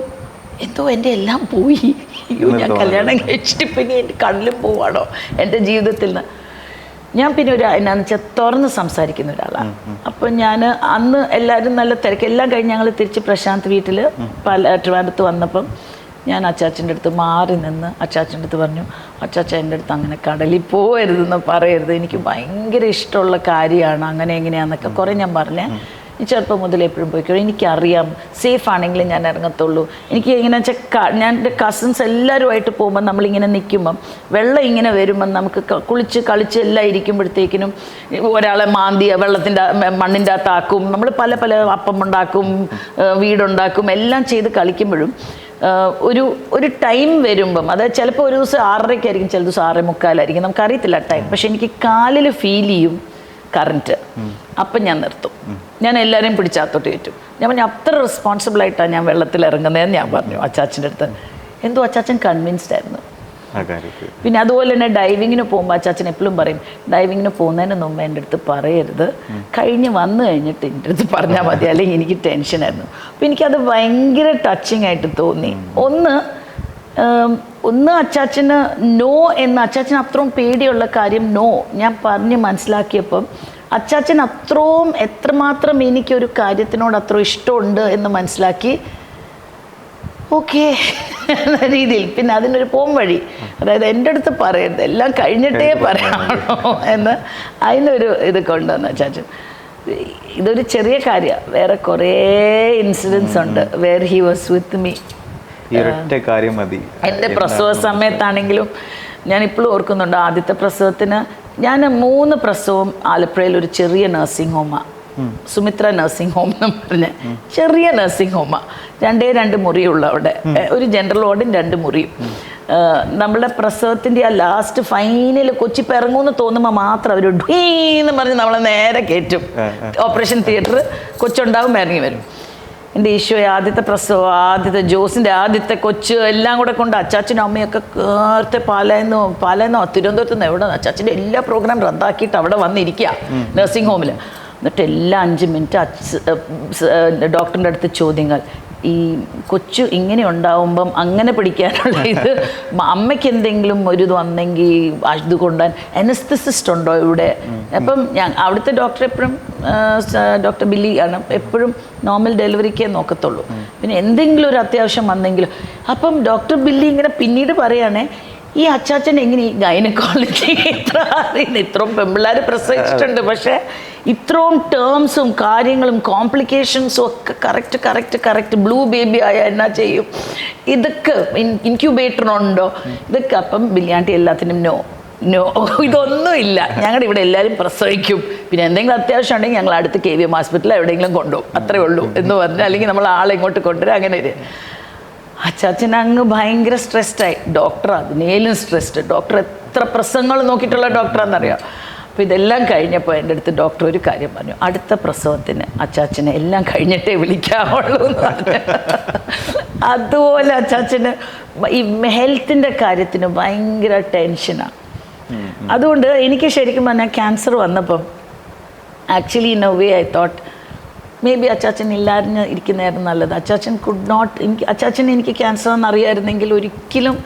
എന്തോ എൻ്റെ എല്ലാം പോയി. അയ്യോ, ഞാൻ കല്യാണം കഴിച്ചിട്ട് പിന്നെ എൻ്റെ കടലിൽ പോവാണോ എൻ്റെ ജീവിതത്തിൽ നിന്ന്. ഞാൻ പിന്നെ എന്നാന്ന് വെച്ചാൽ തുറന്ന് സംസാരിക്കുന്ന ഒരാളാണ്. അപ്പം ഞാൻ അന്ന് എല്ലാവരും നല്ല തിരക്ക് എല്ലാം കഴിഞ്ഞ് ഞങ്ങൾ തിരിച്ച് പ്രശാന്ത് വീട്ടിൽ ട്രിവാൻഡ്രത്ത് വന്നപ്പം ഞാൻ അച്ചാച്ചൻ്റെ അടുത്ത് മാറി നിന്ന് അച്ചാച്ചൻ്റെ അടുത്ത് പറഞ്ഞു, അച്ചാച്ച എൻ്റെ അടുത്ത് അങ്ങനെ കടലിൽ പോകരുതെന്ന് പറയരുത്, എനിക്ക് ഭയങ്കര ഇഷ്ടമുള്ള കാര്യമാണ്, അങ്ങനെ എങ്ങനെയാണെന്നൊക്കെ കുറേ ഞാൻ പറഞ്ഞേ. ഈ ചെറുപ്പം മുതൽ എപ്പോഴും പോയിക്കോ, എനിക്കറിയാം സേഫ് ആണെങ്കിലും ഞാൻ ഇറങ്ങത്തുള്ളൂ. എനിക്ക് എങ്ങനെ വെച്ചാൽ ഞാൻ എൻ്റെ കസിൻസ് എല്ലാവരുമായിട്ട് പോകുമ്പോൾ നമ്മളിങ്ങനെ നിൽക്കുമ്പം വെള്ളം ഇങ്ങനെ വരുമ്പം നമുക്ക് കുളിച്ച് കളിച്ച് എല്ലാം ഇരിക്കുമ്പോഴത്തേക്കിനും ഒരാളെ മാന്തിയ വെള്ളത്തിൻ്റെ മണ്ണിൻ്റെ അകത്താക്കും, നമ്മൾ പല പല അപ്പം ഉണ്ടാക്കും, വീടുണ്ടാക്കും, എല്ലാം ചെയ്ത് കളിക്കുമ്പോഴും ഒരു ടൈം വരുമ്പം, അതായത് ചിലപ്പോൾ ഒരു ദിവസം 6:30 ചില ദിവസം 6:45 നമുക്കറിയത്തില്ല ടൈം. പക്ഷെ എനിക്ക് കാലിൽ ഫീൽ ചെയ്യും കറൻറ്റ്. അപ്പം ഞാൻ നിർത്തും, ഞാൻ എല്ലാവരെയും പിടിച്ചകത്തോട്ട് കയറ്റും. ഞാൻ പറഞ്ഞു അത്ര റെസ്പോൺസിബിളായിട്ടാണ് ഞാൻ വെള്ളത്തിൽ ഇറങ്ങുന്നതെന്ന് ഞാൻ പറഞ്ഞു അച്ചാച്ചൻ്റെ അടുത്ത്. എന്തോ അച്ചാച്ചൻ കൺവിൻസ്ഡ് ആയിരുന്നു. പിന്നെ അതുപോലെ തന്നെ ഡൈവിങ്ങിന് പോകുമ്പോൾ അച്ചാച്ചൻ എപ്പോഴും പറയും, ഡൈവിങ്ങിന് പോകുന്നതിന് മുമ്പ് എൻ്റെ അടുത്ത് പറയരുത്, കഴിഞ്ഞ് വന്നു കഴിഞ്ഞിട്ട് എൻ്റെ അടുത്ത് പറഞ്ഞാൽ മതി, അല്ലെങ്കിൽ എനിക്ക് ടെൻഷനായിരുന്നു. അപ്പോൾ എനിക്കത് ഭയങ്കര ടച്ചിങ് ആയിട്ട് തോന്നി. ഒന്ന് അച്ചാച്ചന് നോ എന്ന്, അച്ചാച്ചന് അത്രയും പേടിയുള്ള കാര്യം നോ ഞാൻ പറഞ്ഞ് മനസ്സിലാക്കിയപ്പം അച്ചാച്ചൻ അത്രയും എത്രമാത്രം എനിക്കൊരു കാര്യത്തിനോട് അത്ര ഇഷ്ടമുണ്ട് എന്ന് മനസ്സിലാക്കി. ഓക്കേ എന്ന രീതിയിൽ. പിന്നെ അതിനൊരു പോം വഴി, അതായത് എൻ്റെ അടുത്ത് പറയരുത്, എല്ലാം കഴിഞ്ഞിട്ടേ പറയാണോ എന്ന് അതിനൊരു ഇത് കൊണ്ടുവന്ന അച്ചാച്ചൻ. ഇതൊരു ചെറിയ കാര്യമാണ്, വേറെ കുറേ ഇൻസിഡൻസ് ഉണ്ട് where he was with me. കാര്യം മതി. എൻ്റെ പ്രസവ സമയത്താണെങ്കിലും ഞാൻ ഇപ്പോഴും ഓർക്കുന്നുണ്ട്, ആദ്യത്തെ പ്രസവത്തിന് ഞാൻ 3 പ്രസവം ആലപ്പുഴയിൽ ഒരു ചെറിയ നഴ്സിംഗ് ഹോമാണ്, സുമിത്ര നഴ്സിംഗ് ഹോം എന്ന് പറഞ്ഞ ചെറിയ നഴ്സിംഗ് ഹോമാണ്. 2 മുറിയുള്ള അവിടെ, ഒരു ജനറൽ വാർഡും 2 മുറിയും. നമ്മളുടെ പ്രസവത്തിൻ്റെ ആ ലാസ്റ്റ് ഫൈനൽ കൊച്ചി പിറങ്ങുമെന്ന് തോന്നുമ്പോൾ മാത്രം അവർ ഡീന്ന് പറഞ്ഞ് നമ്മളെ നേരെ കയറ്റും ഓപ്പറേഷൻ തിയേറ്റർ. കൊച്ചുണ്ടാവും, ഇറങ്ങി വരും. എൻ്റെ ഈശോയെ, ആദ്യത്തെ പ്രസവം, ആദ്യത്തെ ജോസിൻ്റെ ആദ്യത്തെ കൊച്ച് എല്ലാം കൂടെ കൊണ്ട് അച്ചാച്ചനും അമ്മയൊക്കെ നേരത്തെ പാലായെന്നോ തിരുവനന്തപുരത്ത് നിന്ന് എവിടെ അച്ചാച്ചൻ്റെ എല്ലാ പ്രോഗ്രാം റദ്ദാക്കിയിട്ട് അവിടെ വന്നിരിക്കുക നഴ്സിംഗ് ഹോമിൽ. എന്നിട്ട് എല്ലാ 5 മിനിറ്റ് ഡോക്ടറിൻ്റെ അടുത്ത് ചോദ്യങ്ങൾ. ഈ കൊച്ചു ഇങ്ങനെ ഉണ്ടാവുമ്പം അങ്ങനെ പിടിക്കാനുള്ള ഇത്, അമ്മയ്ക്ക് എന്തെങ്കിലും ഒരു ഇത് വന്നെങ്കിൽ ഇത് കൊണ്ടുപോകാൻ അനസ്തസിസ്റ്റ് ഉണ്ടോ ഇവിടെ? അപ്പം അവിടുത്തെ ഡോക്ടർ എപ്പോഴും ഡോക്ടർ ബില്ലി ആണ്, എപ്പോഴും നോർമൽ ഡെലിവറിക്കേ നോക്കത്തുള്ളൂ. പിന്നെ എന്തെങ്കിലും ഒരു അത്യാവശ്യം വന്നെങ്കിലും. അപ്പം ഡോക്ടർ ബില്ലി ഇങ്ങനെ പിന്നീട് പറയുകയാണേ, ഈ അച്ചാച്ചൻ എങ്ങനെ ഈ ഗൈനക്കോളജി ഇത്രയും പെമ്പിള്ളേർ പ്രസവിച്ചിട്ടുണ്ട്, പക്ഷേ ഇത്രയും ടേംസും കാര്യങ്ങളും കോംപ്ലിക്കേഷൻസും ഒക്കെ കറക്റ്റ് ബ്ലൂ ബേബി ആയാൽ എന്നാ ചെയ്യും, ഇതൊക്കെ ഇൻക്യുബേറ്ററുണ്ടോ ഇതൊക്കെ. അപ്പം ബില്ലിയാണ്ടി എല്ലാത്തിനും നോ ഇതൊന്നുമില്ല, ഞങ്ങളുടെ ഇവിടെ എല്ലാവരും പ്രസവിക്കും, പിന്നെ എന്തെങ്കിലും അത്യാവശ്യം ഉണ്ടെങ്കിൽ ഞങ്ങൾ അടുത്ത് KVM ഹോസ്പിറ്റലിൽ എവിടെയെങ്കിലും കൊണ്ടുപോകും, അത്രേ ഉള്ളൂ എന്ന് പറഞ്ഞാൽ, അല്ലെങ്കിൽ നമ്മൾ ആളെ ഇങ്ങോട്ട് കൊണ്ടുവരും. അങ്ങനെ ഒരു അച്ചാച്ചൻ അങ്ങ് ഭയങ്കര സ്ട്രെസ്ഡായി. ഡോക്ടർ അതിനേലും സ്ട്രെസ്ഡ്. ഡോക്ടർ എത്ര പ്രസവങ്ങൾ നോക്കിയിട്ടുള്ള ഡോക്ടറാണെന്നറിയാം. അപ്പോൾ ഇതെല്ലാം കഴിഞ്ഞപ്പോൾ എൻ്റെ അടുത്ത് ഡോക്ടർ ഒരു കാര്യം പറഞ്ഞു, അടുത്ത പ്രസവത്തിന് അച്ചാച്ചനെ എല്ലാം കഴിഞ്ഞിട്ടേ വിളിക്കാവുള്ളൂ എന്ന് പറഞ്ഞു. അതുപോലെ അച്ചാച്ചന് ഈ ഹെൽത്തിൻ്റെ കാര്യത്തിന് ഭയങ്കര ടെൻഷനാണ്. അതുകൊണ്ട് എനിക്ക് ശരിക്കും പറഞ്ഞാൽ ക്യാൻസർ വന്നപ്പം actually in a way I thought may be അച്ചാച്ചൻ ഇല്ലായിരുന്നു ഇരിക്കുന്നതായിരുന്നു നല്ലത്. അച്ചാച്ചൻ കുഡ് നോട്ട്, അച്ചാച്ചൻ എനിക്ക് ക്യാൻസർ എന്നറിയായിരുന്നെങ്കിൽ ഒരിക്കലും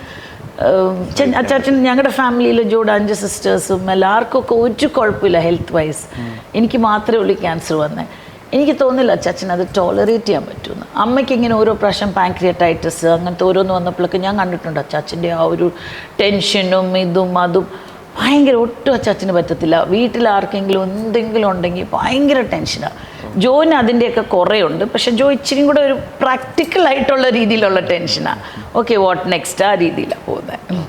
അച്ചാച്ചൻ, ഞങ്ങളുടെ ഫാമിലിയിൽ ജോഡ് 5 സിസ്റ്റേഴ്സും എല്ലാവർക്കും ഒക്കെ ഒരു കുഴപ്പമില്ല ഹെൽത്ത് വൈസ്. എനിക്ക് മാത്രമേ ഉള്ളൂ ക്യാൻസർ വന്നത്. എനിക്ക് തോന്നില്ല അച്ചാച്ചൻ അത് ടോളറേറ്റ് ചെയ്യാൻ പറ്റുമെന്ന്. അമ്മയ്ക്ക് ഇങ്ങനെ ഓരോ പ്രാവശ്യം പാൻക്രിയറ്റൈറ്റിസ് അങ്ങനത്തെ ഓരോന്ന് വന്നപ്പോഴൊക്കെ ഞാൻ കണ്ടിട്ടുണ്ട് അച്ചാച്ചൻ്റെ ആ ഒരു ടെൻഷനും ഇതും അതും ഭയങ്കര. ഒട്ടും അച്ചാച്ചന് പറ്റത്തില്ല. വീട്ടിൽ ആർക്കെങ്കിലും എന്തെങ്കിലും ഉണ്ടെങ്കിൽ ഭയങ്കര ടെൻഷനാണ്. ജോന് അതിൻ്റെയൊക്കെ കുറേ ഉണ്ട്, പക്ഷെ ജോ ഇച്ചിരി കൂടെ ഒരു പ്രാക്ടിക്കൽ ആയിട്ടുള്ള രീതിയിലുള്ള ടെൻഷനാണ്. ഓക്കെ വാട്ട് നെക്സ്റ്റ് ആ രീതിയിലാണ് പോകുന്നത്.